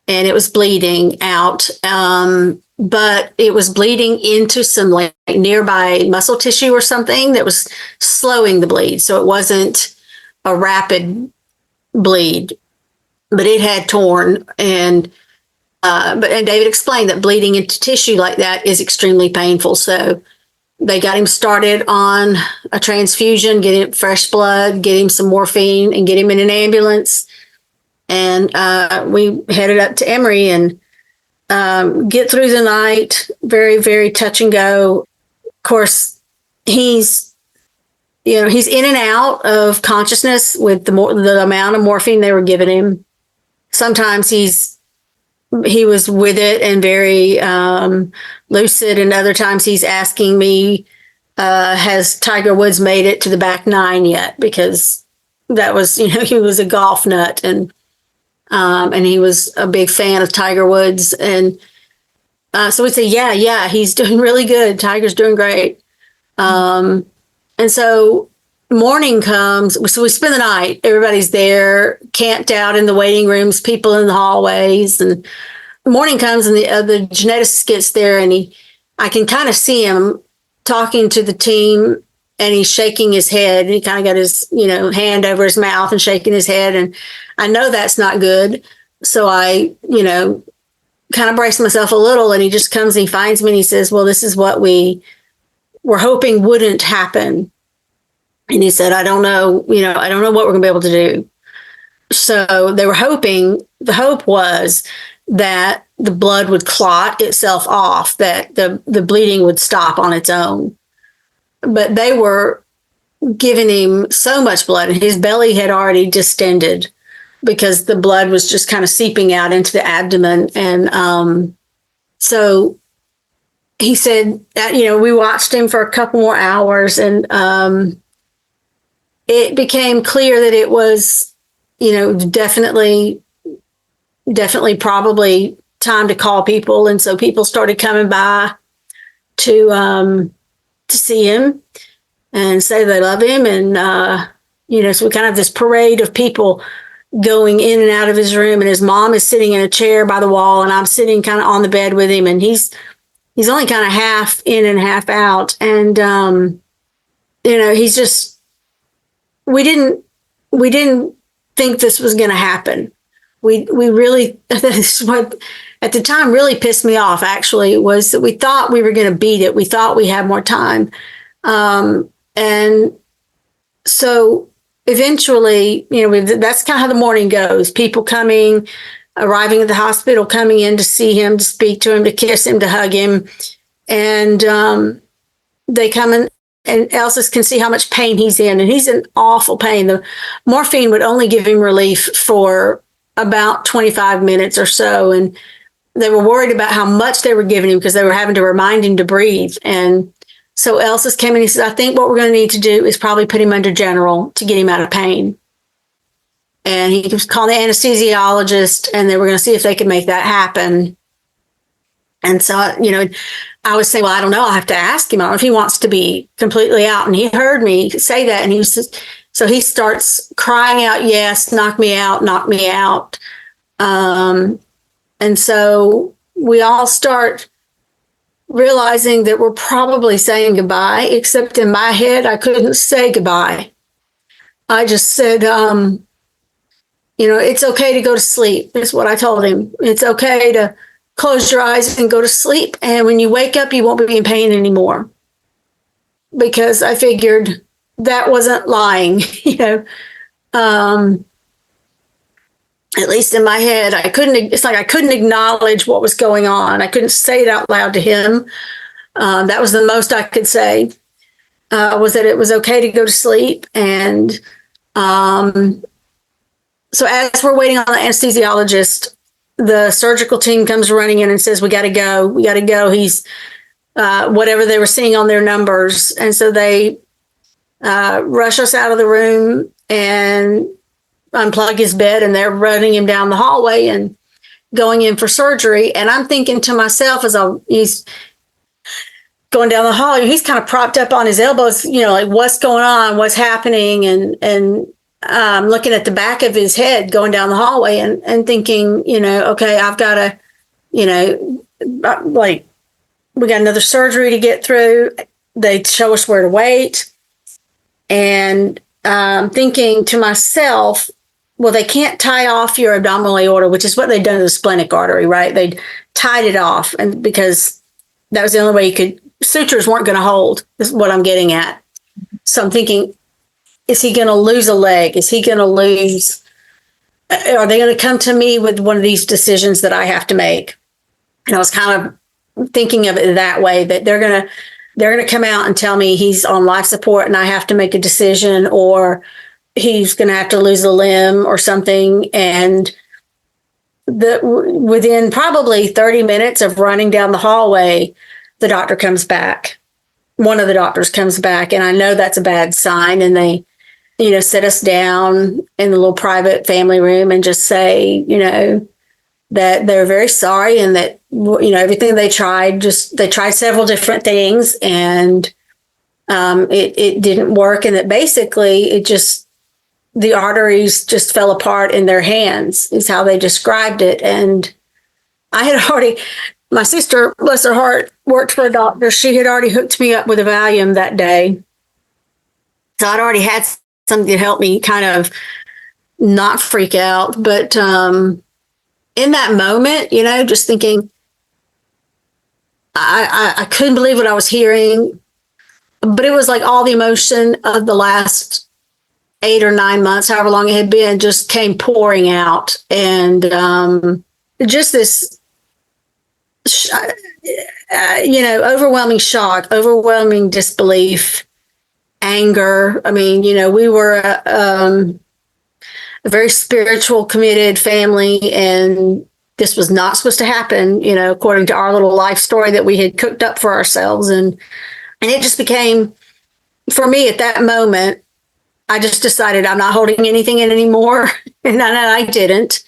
and it was bleeding out. But it was bleeding into some like nearby muscle tissue or something that was slowing the bleed. So it wasn't a rapid bleed, but it had torn. And David explained that bleeding into tissue like that is extremely painful. So they got him started on a transfusion, get him fresh blood, get him some morphine, and get him in an ambulance. And we headed up to Emory and get through the night. Very, very touch and go. Of course, he's in and out of consciousness with the amount of morphine they were giving him. Sometimes he was with it and very lucid, and other times he's asking me, has Tiger Woods made it to the back nine yet? Because that was, he was a golf nut, and he was a big fan of Tiger Woods. And so we'd say, yeah, he's doing really good. Tiger's doing great. And so morning comes, so we spend the night. Everybody's there, camped out in the waiting rooms, people in the hallways. And morning comes, and the geneticist gets there, and I can kind of see him talking to the team, and he's shaking his head. And he kind of got his, hand over his mouth and shaking his head. And I know that's not good. So I, kind of brace myself a little, and he just comes and he finds me and he says, well, this is what we were hoping wouldn't happen. And he said, I don't know what we're gonna be able to do. So they were hoping, the hope was that the blood would clot itself off, that the bleeding would stop on its own. But they were giving him so much blood, and his belly had already distended because the blood was just kind of seeping out into the abdomen. And so he said that, we watched him for a couple more hours, and it became clear that it was, definitely probably time to call people. And so people started coming by to see him and say they love him. And, so we kind of have this parade of people going in and out of his room, and his mom is sitting in a chair by the wall, and I'm sitting kind of on the bed with him, and he's only kind of half in and half out. And, he's just, we didn't think this was going to happen. We really, this is what at the time really pissed me off, actually, was that we thought we were going to beat it. We thought we had more time. And so eventually, that's kind of how the morning goes. People arriving at the hospital, coming in to see him, to speak to him, to kiss him, to hug him. And they come in, and Elsa can see how much pain he's in, and he's in awful pain. The morphine would only give him relief for about 25 minutes or so. And they were worried about how much they were giving him because they were having to remind him to breathe. And so Elsa came in and he said, I think what we're going to need to do is probably put him under general to get him out of pain. And he was calling the anesthesiologist, and they were going to see if they could make that happen. And so, I was saying, well, I don't know. I'll have to ask him. I don't know if he wants to be completely out. And he heard me say that. And so he starts crying out, yes, knock me out, knock me out. And so we all start realizing that we're probably saying goodbye, except in my head, I couldn't say goodbye. I just said, it's okay to go to sleep. That's what I told him. It's okay to close your eyes and go to sleep. And when you wake up, you won't be in pain anymore. Because I figured that wasn't lying, at least in my head, it's like I couldn't acknowledge what was going on. I couldn't say it out loud to him. That was the most I could say, was that it was okay to go to sleep. And so as we're waiting on the anesthesiologist, the surgical team comes running in and says, we got to go. He's whatever they were seeing on their numbers. And so they rush us out of the room and unplug his bed, and they're running him down the hallway and going in for surgery. And I'm thinking to myself he's going down the hall, he's kind of propped up on his elbows, like what's going on, what's happening. And looking at the back of his head going down the hallway and thinking, okay, I've got to, like, we got another surgery to get through. They show us where to wait. And thinking to myself, well, they can't tie off your abdominal aorta, which is what they'd done to the splenic artery, right? They tied it off, and because that was the only way sutures weren't going to hold, is what I'm getting at. So I'm thinking, is he going to lose a leg? Is he going to lose? Are they going to come to me with one of these decisions that I have to make? And I was kind of thinking of it that way, that they're going to come out and tell me he's on life support and I have to make a decision, or he's going to have to lose a limb or something. And within probably 30 minutes of running down the hallway, the doctor comes back. One of the doctors comes back, and I know that's a bad sign. And they, sit us down in the little private family room and just say, that they're very sorry, and that, everything they tried several different things, and it didn't work. And that basically the arteries just fell apart in their hands, is how they described it. And I had my sister, bless her heart, worked for a doctor. She had already hooked me up with a Valium that day. So I'd already had something to help me kind of not freak out. But in that moment, just thinking, I couldn't believe what I was hearing. But it was like all the emotion of the last 8 or 9 months, however long it had been, just came pouring out. And just this, overwhelming shock, overwhelming disbelief, anger. I mean, we were a very spiritual, committed family, and this was not supposed to happen, according to our little life story that we had cooked up for ourselves. And it just became, for me at that moment, I just decided I'm not holding anything in anymore. And I didn't.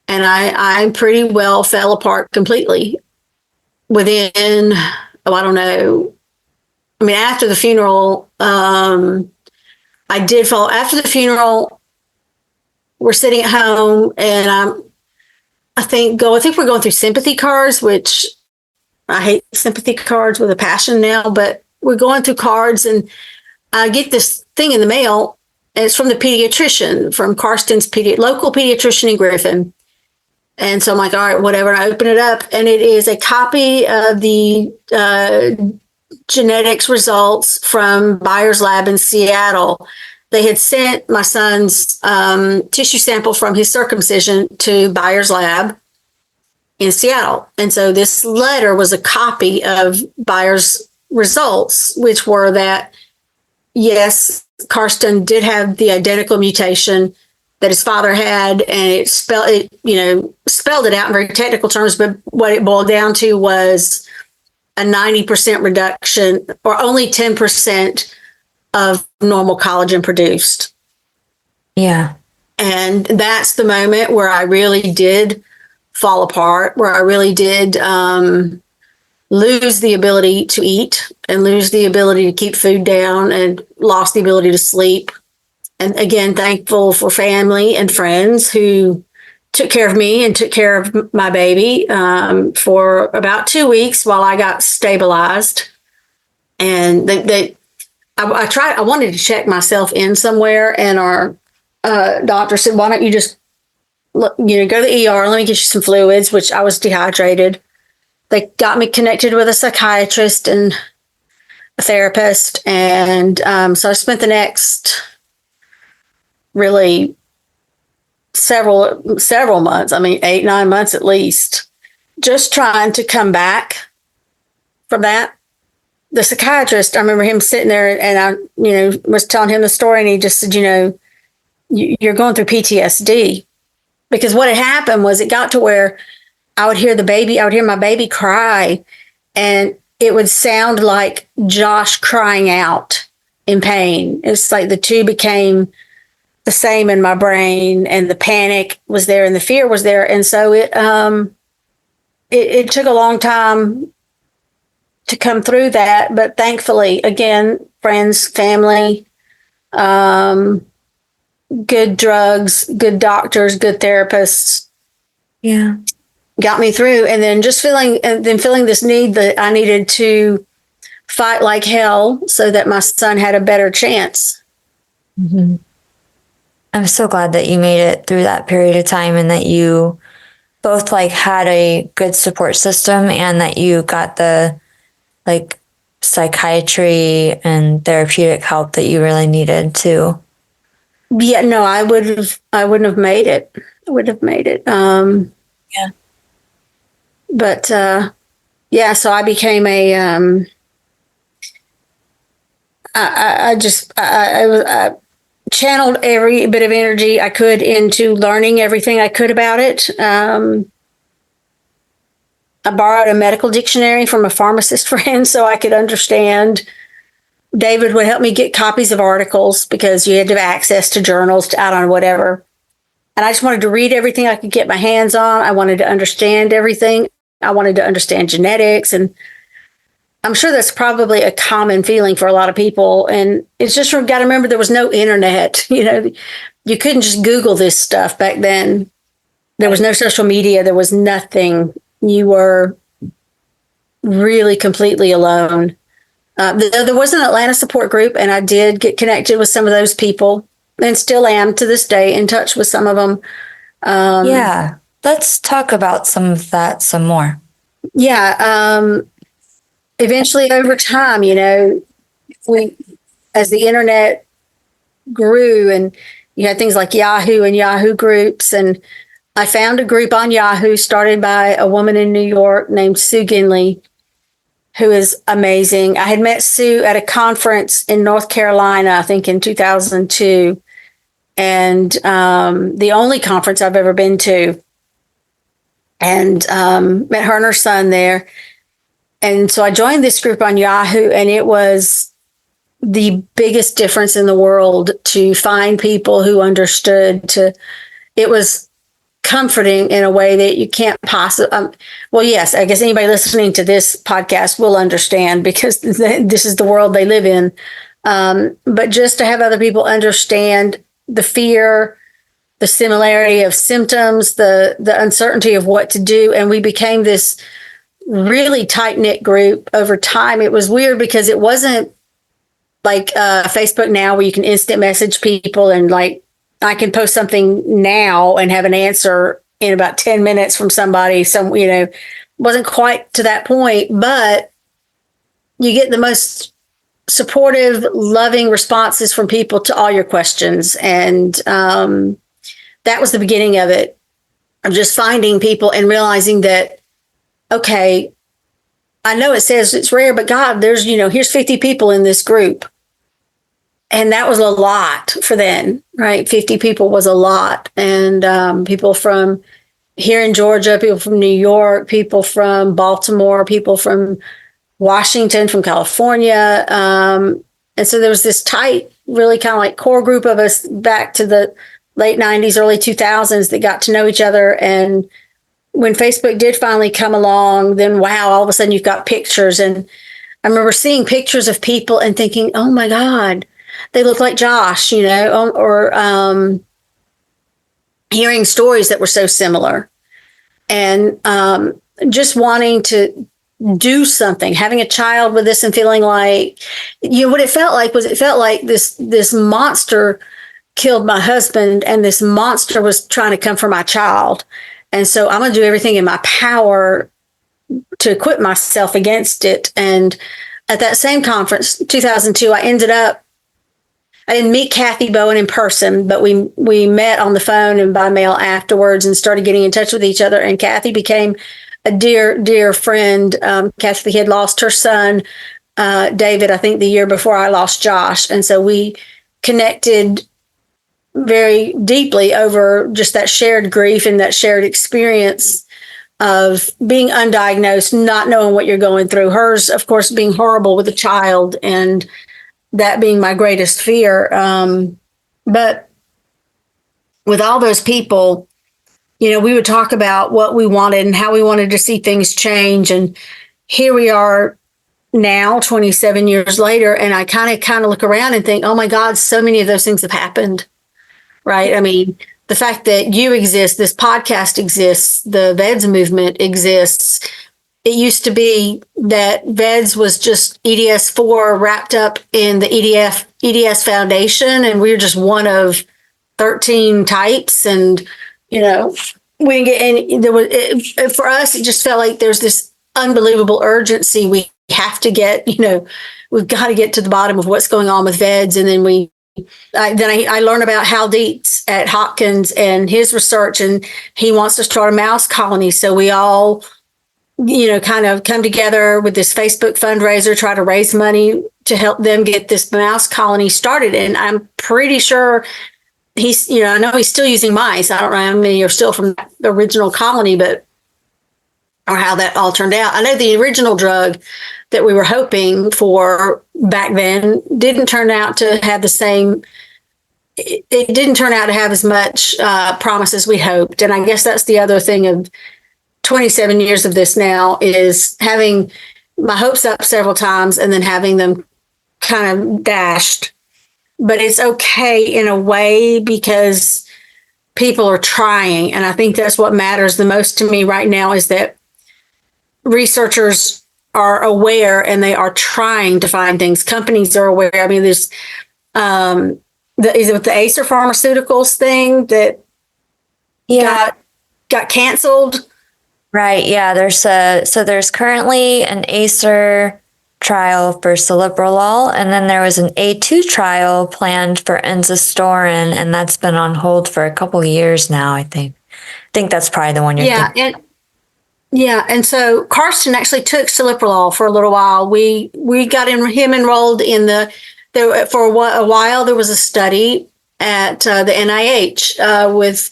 And I pretty well fell apart completely within, I don't know. I mean, after the funeral, I did fall. After the funeral, we're sitting at home, and I think we're going through sympathy cards, which I hate sympathy cards with a passion now, but we're going through cards, and I get this thing in the mail, and it's from the pediatrician, from Karsten's local pediatrician in Griffin. And so I'm like, all right, whatever. And I open it up, and it is a copy of the genetics results from Bayer's lab in Seattle. They had sent my son's tissue sample from his circumcision to Bayer's lab in Seattle. And so this letter was a copy of Bayer's results, which were that, yes, Karsten did have the identical mutation that his father had, and it spelled it out in very technical terms, but what it boiled down to was a 90% reduction, or only 10% of normal collagen produced. Yeah. And that's the moment where I really did fall apart, where I really did lose the ability to eat, and lose the ability to keep food down, and lost the ability to sleep. And again, thankful for family and friends who took care of me and took care of my baby for about 2 weeks while I got stabilized. And I wanted to check myself in somewhere, and our doctor said, why don't you just, go to the ER, let me get you some fluids, which I was dehydrated. They got me connected with a psychiatrist and a therapist. And so I spent the next really several months. I mean, 8-9 months at least, just trying to come back from that. The psychiatrist, I remember him sitting there, and I, was telling him the story, and he just said, you're going through PTSD. Because what had happened was it got to where I would hear my baby cry, and it would sound like Josh crying out in pain. It's like the two became the same in my brain, and the panic was there and the fear was there. And so it took a long time to come through that. But thankfully, again, friends, family, good drugs, good doctors, good therapists. Yeah. Got me through. And then feeling this need that I needed to fight like hell so that my son had a better chance. Mm-hmm. I'm so glad that you made it through that period of time, and that you both had a good support system, and that you got the psychiatry and therapeutic help that you really needed too. Yeah, no, I wouldn't have made it. I wouldn't have made it. Yeah. But so I became I channeled every bit of energy I could into learning everything I could about it. I borrowed a medical dictionary from a pharmacist friend so I could understand. David would help me get copies of articles because you had to have access to journals, I don't know, whatever. And I just wanted to read everything I could get my hands on. I wanted to understand everything. I wanted to understand genetics. And I'm sure that's probably a common feeling for a lot of people. And it's just, got to remember, there was no internet. You couldn't just Google this stuff back then. There was no social media. There was nothing. You were really completely alone. There was an Atlanta support group, and I did get connected with some of those people, and still am to this day in touch with some of them. Yeah. Let's talk about some of that some more. Yeah. Eventually, over time, as the internet grew, and you had things like Yahoo and Yahoo groups, and I found a group on Yahoo started by a woman in New York named Sue Ginley, who is amazing. I had met Sue at a conference in North Carolina, I think in 2002, and the only conference I've ever been to, and met her and her son there. And so I joined this group on Yahoo, and it was the biggest difference in the world to find people who understood. It was comforting in a way that you can't possibly. Well, yes, I guess anybody listening to this podcast will understand, because this is the world they live in. But just to have other people understand the fear, the similarity of symptoms, the uncertainty of what to do, and we became this really tight-knit group over time. It was weird because it wasn't like Facebook now, where you can instant message people, and I can post something now and have an answer in about 10 minutes from somebody. Wasn't quite to that point, but you get the most supportive, loving responses from people to all your questions. And that was the beginning of it. I'm just finding people and realizing that, okay, I know it says it's rare, but God, there's, here's 50 people in this group. And that was a lot for then, right? 50 people was a lot. And people from here in Georgia, people from New York, people from Baltimore, people from Washington, from California. And so there was this tight, really kind of like core group of us back to the late 90s, early 2000s that got to know each other. And when Facebook did finally come along, then wow, all of a sudden you've got pictures. And I remember seeing pictures of people and thinking, oh my God, they look like Josh, or hearing stories that were so similar, and just wanting to do something, having a child with this and feeling like, what it felt like was this monster killed my husband, and this monster was trying to come for my child. And so I'm going to do everything in my power to equip myself against it. And at that same conference, 2002, I didn't meet Kathy Bowen in person, but we met on the phone and by mail afterwards and started getting in touch with each other. And Kathy became a dear friend. Kathy had lost her son, David, I think the year before I lost Josh. And so we connected very deeply over just that shared grief and that shared experience of being undiagnosed, not knowing what you're going through. Hers, of course, being horrible with a child, and that being my greatest fear. But with all those people, we would talk about what we wanted and how we wanted to see things change. And here we are now, 27 years later, and I kind of look around and think, oh my God, so many of those things have happened, right? I mean, the fact that you exist, this podcast exists, the VEDS movement exists. It used to be that VEDS was just EDS4 wrapped up in the EDS Foundation, and we were just one of 13 types. And, we didn't get any, for us, it just felt like there's this unbelievable urgency. We have to get, we've got to get to the bottom of what's going on with VEDS. And then I learned about Hal Dietz at Hopkins and his research, and he wants to start a mouse colony. So we all, kind of come together with this Facebook fundraiser, try to raise money to help them get this mouse colony started. And I'm pretty sure I know he's still using mice. I don't know how many are still from the original colony, or how that all turned out. I know the original drug that we were hoping for back then didn't turn out to have the same, it didn't turn out to have as much promise as we hoped. And I guess that's the other thing of 27 years of this now, is having my hopes up several times and then having them kind of dashed. But it's okay in a way, because people are trying. And I think that's what matters the most to me right now, is that researchers are aware and they are trying to find things. Companies are aware. I mean, there's, is it with the Acer Pharmaceuticals thing that got canceled? Right. Yeah. There's currently an Acer trial for celiprolol, and then there was an A2 trial planned for enzastorin, and that's been on hold for a couple of years now, I think. I think that's probably the one you're thinking. And so Karsten actually took celiprolol for a little while. We got him enrolled in for a while. There was a study at the NIH with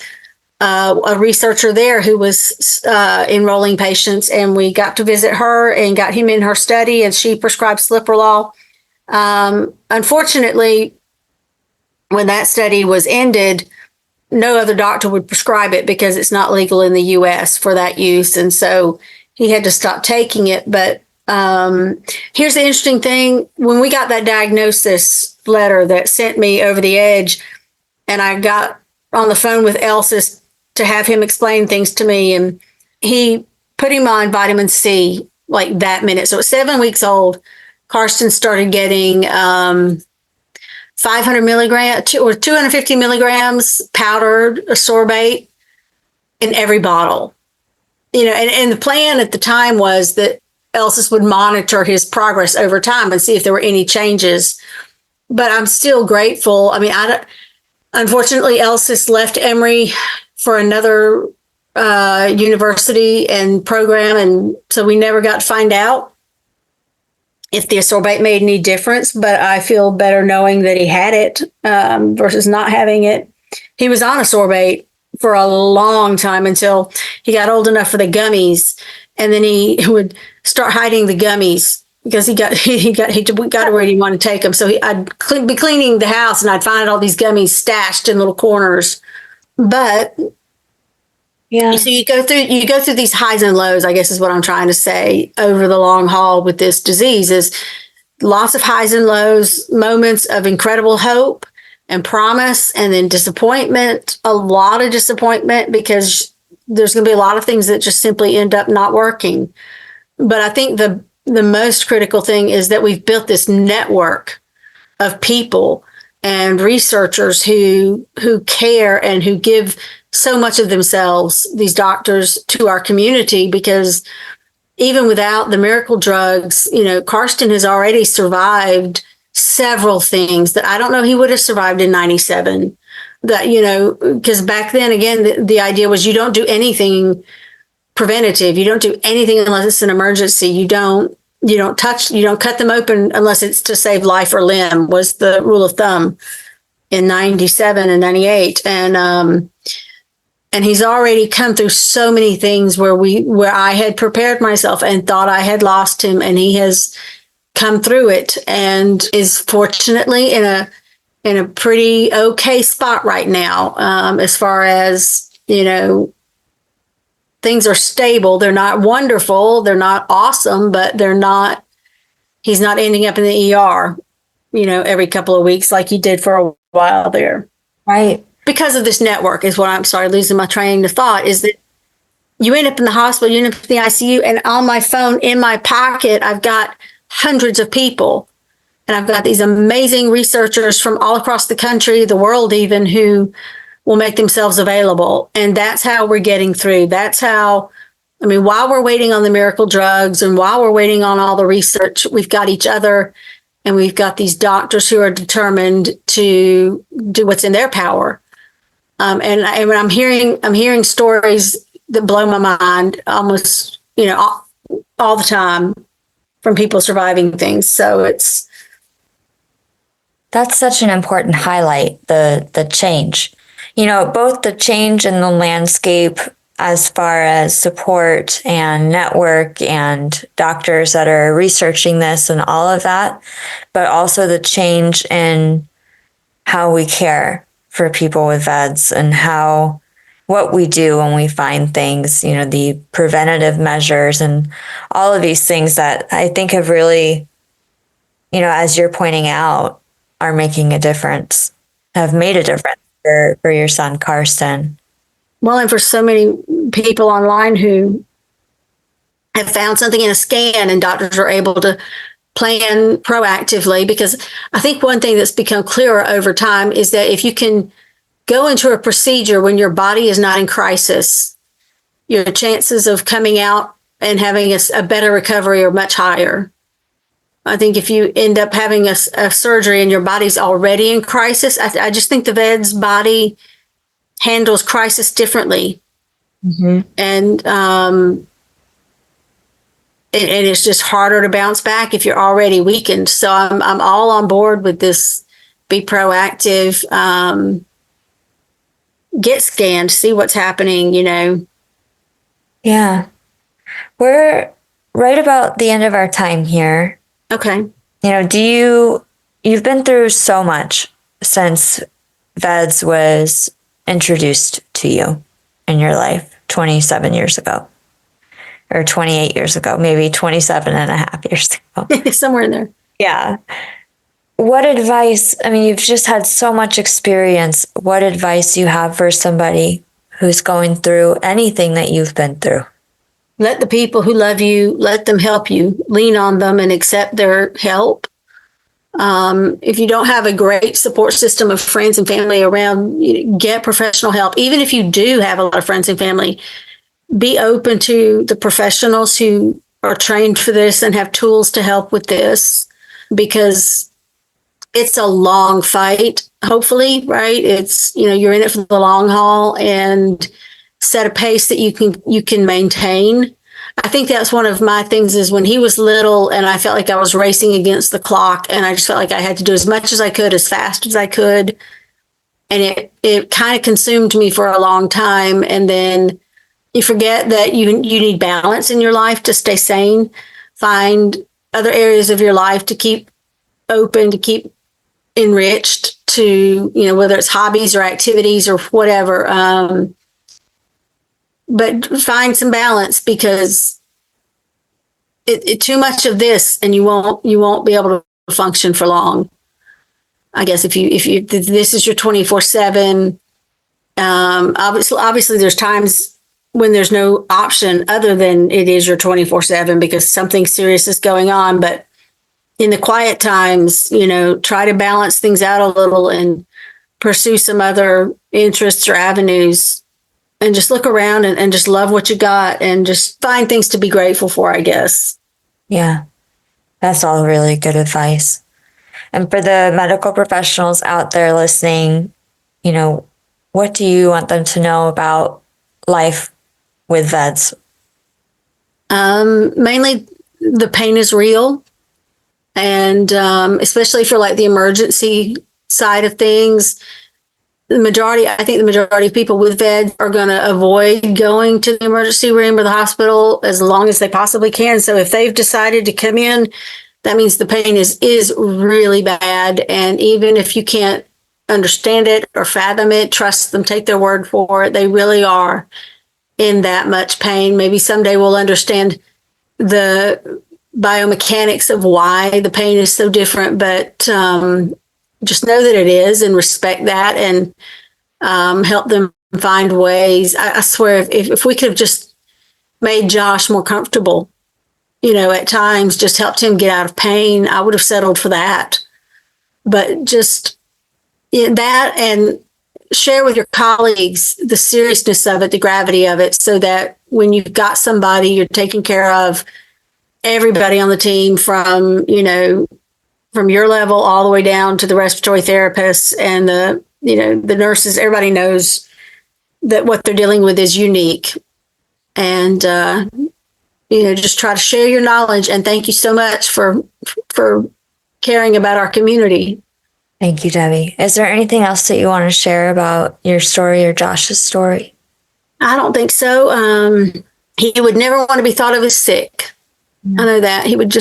a researcher there who was enrolling patients, and we got to visit her and got him in her study, and she prescribed celiprolol. Unfortunately, when that study was ended, no other doctor would prescribe it because it's not legal in the U.S. for that use. And so he had to stop taking it. But here's the interesting thing. When we got that diagnosis letter that sent me over the edge, and I got on the phone with Elsis to have him explain things to me, and he put him on vitamin C like that minute. So at 7 weeks old, Karsten started getting 500 milligrams or 250 milligrams powdered sorbate in every bottle. And the plan at the time was that Elsis would monitor his progress over time and see if there were any changes. But I'm still grateful. I mean, unfortunately, Elsis left Emory for another university and program, and so we never got to find out if the sorbate made any difference. But I feel better knowing that he had it versus not having it. He was on a sorbate for a long time until he got old enough for the gummies, and then he would start hiding the gummies because he got to where he wanted to take them. So I'd be cleaning the house, and I'd find all these gummies stashed in little corners. But yeah, so you go through these highs and lows, I guess is what I'm trying to say, over the long haul with this disease. Is lots of highs and lows, moments of incredible hope and promise, and then disappointment, a lot of disappointment, because there's going to be a lot of things that just simply end up not working. But I think the most critical thing is that we've built this network of people and researchers who care and who give so much of themselves, these doctors, to our community, because even without the miracle drugs, Karsten has already survived several things that I don't know he would have survived in 97. That, you know, because back then, again, the idea was you don't do anything preventative. You don't do anything unless it's an emergency. You don't cut them open unless it's to save life or limb, was the rule of thumb in 97 and 98. And he's already come through so many things where I had prepared myself and thought I had lost him, and he has come through it and is fortunately in a pretty okay spot right now. As far as, you know, things are stable. They're not wonderful. They're not awesome, but he's not ending up in the ER, you know, every couple of weeks like he did for a while there. Right. Because of this network is what I'm sorry, losing my train of thought, is that you end up in the hospital, you end up in the ICU, and on my phone in my pocket, I've got hundreds of people. And I've got these amazing researchers from all across the country, the world even, who will make themselves available. And that's how we're getting through. That's how, I mean, while we're waiting on the miracle drugs and while we're waiting on all the research, we've got each other, and we've got these doctors who are determined to do what's in their power. And I'm hearing stories that blow my mind almost, you know, all the time from people surviving things. So that's such an important highlight, the change. You know, both the change in the landscape as far as support and network and doctors that are researching this and all of that, but also the change in how we care for people with VEDS and what we do when we find things, you know, the preventative measures and all of these things that I think have really, you know, as you're pointing out, are making a difference, have made a difference for your son, Karsten. Well, and for so many people online who have found something in a scan and doctors are able to plan proactively, because I think one thing that's become clearer over time is that if you can go into a procedure when your body is not in crisis, your chances of coming out and having a better recovery are much higher. I think if you end up having a surgery and your body's already in crisis, I just think the VEDS body handles crisis differently. Mm-hmm. And it's just harder to bounce back if you're already weakened. So I'm all on board with this. Be proactive. Get scanned, see what's happening, you know. Yeah. We're right about the end of our time here. Okay. You know, you've been through so much since VEDS was introduced to you in your life 27 years ago, or 28 years ago, maybe 27 and a half years ago. Somewhere in there. Yeah. What advice, I mean, you've just had so much experience. What advice do you have for somebody who's going through anything that you've been through? Let the people who love you, let them help you. Lean on them and accept their help. If you don't have a great support system of friends and family around, get professional help. Even if you do have a lot of friends and family, be open to the professionals who are trained for this and have tools to help with this, because it's a long fight, hopefully, right? It's, you know, you're in it for the long haul, and set a pace that you can maintain. I think that's one of my things, is when he was little and I felt like I was racing against the clock, and I just felt like I had to do as much as I could, as fast as I could. And it kind of consumed me for a long time. And then you forget that you need balance in your life to stay sane. Find other areas of your life to keep open, to keep enriched, to, you know, whether it's hobbies or activities or whatever. But find some balance, because too much of this and you won't be able to function for long. I guess if this is your 24/7, obviously there's times when there's no option other than it is your 24/7 because something serious is going on. But in the quiet times, you know, try to balance things out a little and pursue some other interests or avenues. And just look around and just love what you got and just find things to be grateful for, I guess. Yeah, that's all really good advice. And for the medical professionals out there listening, what do you want them to know about life with VEDS? Mainly the pain is real. And especially for like the emergency side of things, I think the majority of people with VEDS are going to avoid going to the emergency room or the hospital as long as they possibly can. So if they've decided to come in, that means the pain is really bad. And even if you can't understand it or fathom it, trust them, take their word for it. They really are in that much pain. Maybe someday we'll understand the biomechanics of why the pain is so different, but just know that it is and respect that, and help them find ways. I swear, if we could have just made Josh more comfortable, at times just helped him get out of pain, I would have settled for that. But just that, and share with your colleagues the seriousness of it, the gravity of it, so that when you've got somebody, you're taking care of everybody on the team from your level all the way down to the respiratory therapists and the nurses. Everybody knows that what they're dealing with is unique, and just try to share your knowledge. And thank you so much for caring about our community. Thank you, Debbie. Is there anything else that you want to share about your story or Josh's story? I don't think so. He would never want to be thought of as sick. I know that he would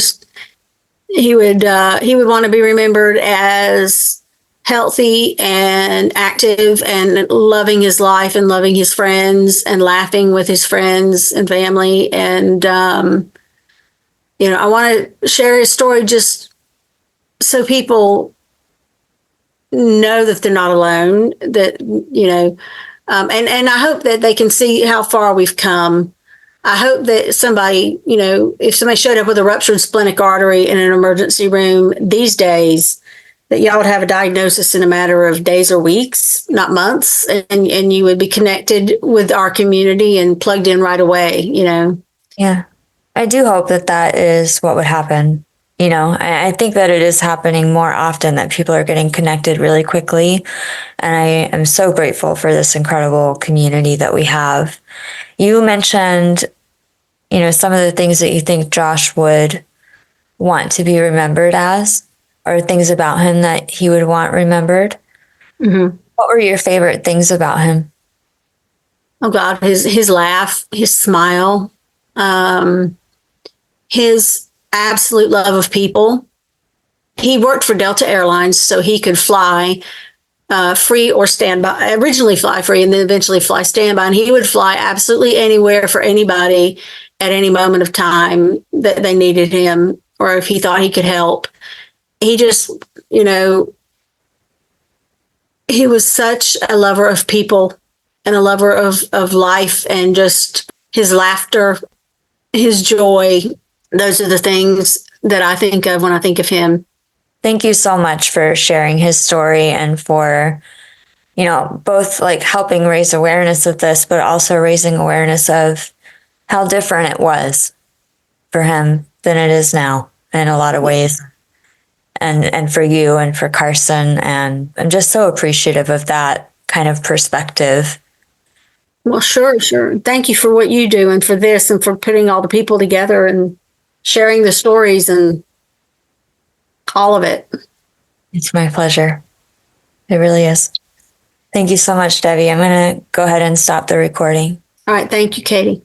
want to be remembered as healthy and active and loving his life and loving his friends and laughing with his friends and family. And, I want to share his story just so people know that they're not alone, that, and I hope that they can see how far we've come. I hope that somebody, if somebody showed up with a ruptured splenic artery in an emergency room these days, that y'all would have a diagnosis in a matter of days or weeks, not months, and you would be connected with our community and plugged in right away, Yeah, I do hope that is what would happen. I think that it is happening more often, that people are getting connected really quickly. And I am so grateful for this incredible community that we have. You mentioned, some of the things that you think Josh would want to be remembered as, or things about him that he would want remembered. Mm-hmm. What were your favorite things about him? Oh God, his laugh, his smile, his absolute love of people. He worked for Delta Airlines, so he could fly free or standby. Originally fly free and then eventually fly standby. And he would fly absolutely anywhere for anybody at any moment of time that they needed him, or if he thought he could help. He just, he was such a lover of people and a lover of life, and just his laughter, his joy. Those are the things that I think of when I think of him. Thank you so much for sharing his story, and for, both like helping raise awareness of this, but also raising awareness of how different it was for him than it is now in a lot of ways. And for you and for Carson. And I'm just so appreciative of that kind of perspective. Well, sure. Thank you for what you do, and for this, and for putting all the people together and sharing the stories and all of it. It's my pleasure. It really is. Thank you so much, Debbie. I'm going to go ahead and stop the recording. All right. Thank you, Katie.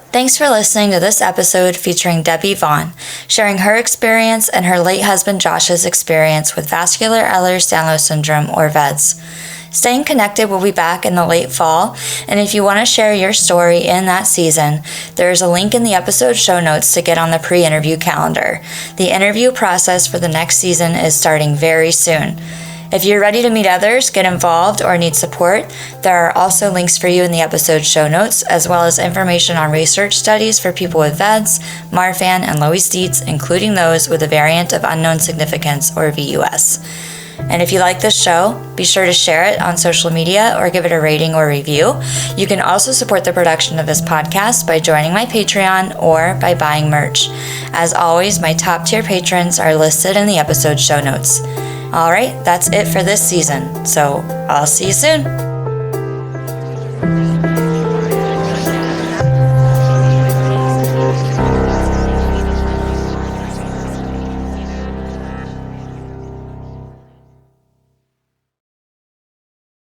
Thanks for listening to this episode featuring Debbie Vaughan, sharing her experience and her late husband Josh's experience with vascular Ehlers-Danlos syndrome, or VEDS. Staying Connected will be back in the late fall, and if you want to share your story in that season, there is a link in the episode show notes to get on the pre-interview calendar. The interview process for the next season is starting very soon. If you're ready to meet others, get involved, or need support, there are also links for you in the episode show notes, as well as information on research studies for people with VEDS, Marfan, and Loeys-Dietz, including those with a variant of unknown significance, or VUS. And if you like this show, be sure to share it on social media or give it a rating or review. You can also support the production of this podcast by joining my Patreon or by buying merch. As always, my top tier patrons are listed in the episode show notes. All right, that's it for this season. So I'll see you soon.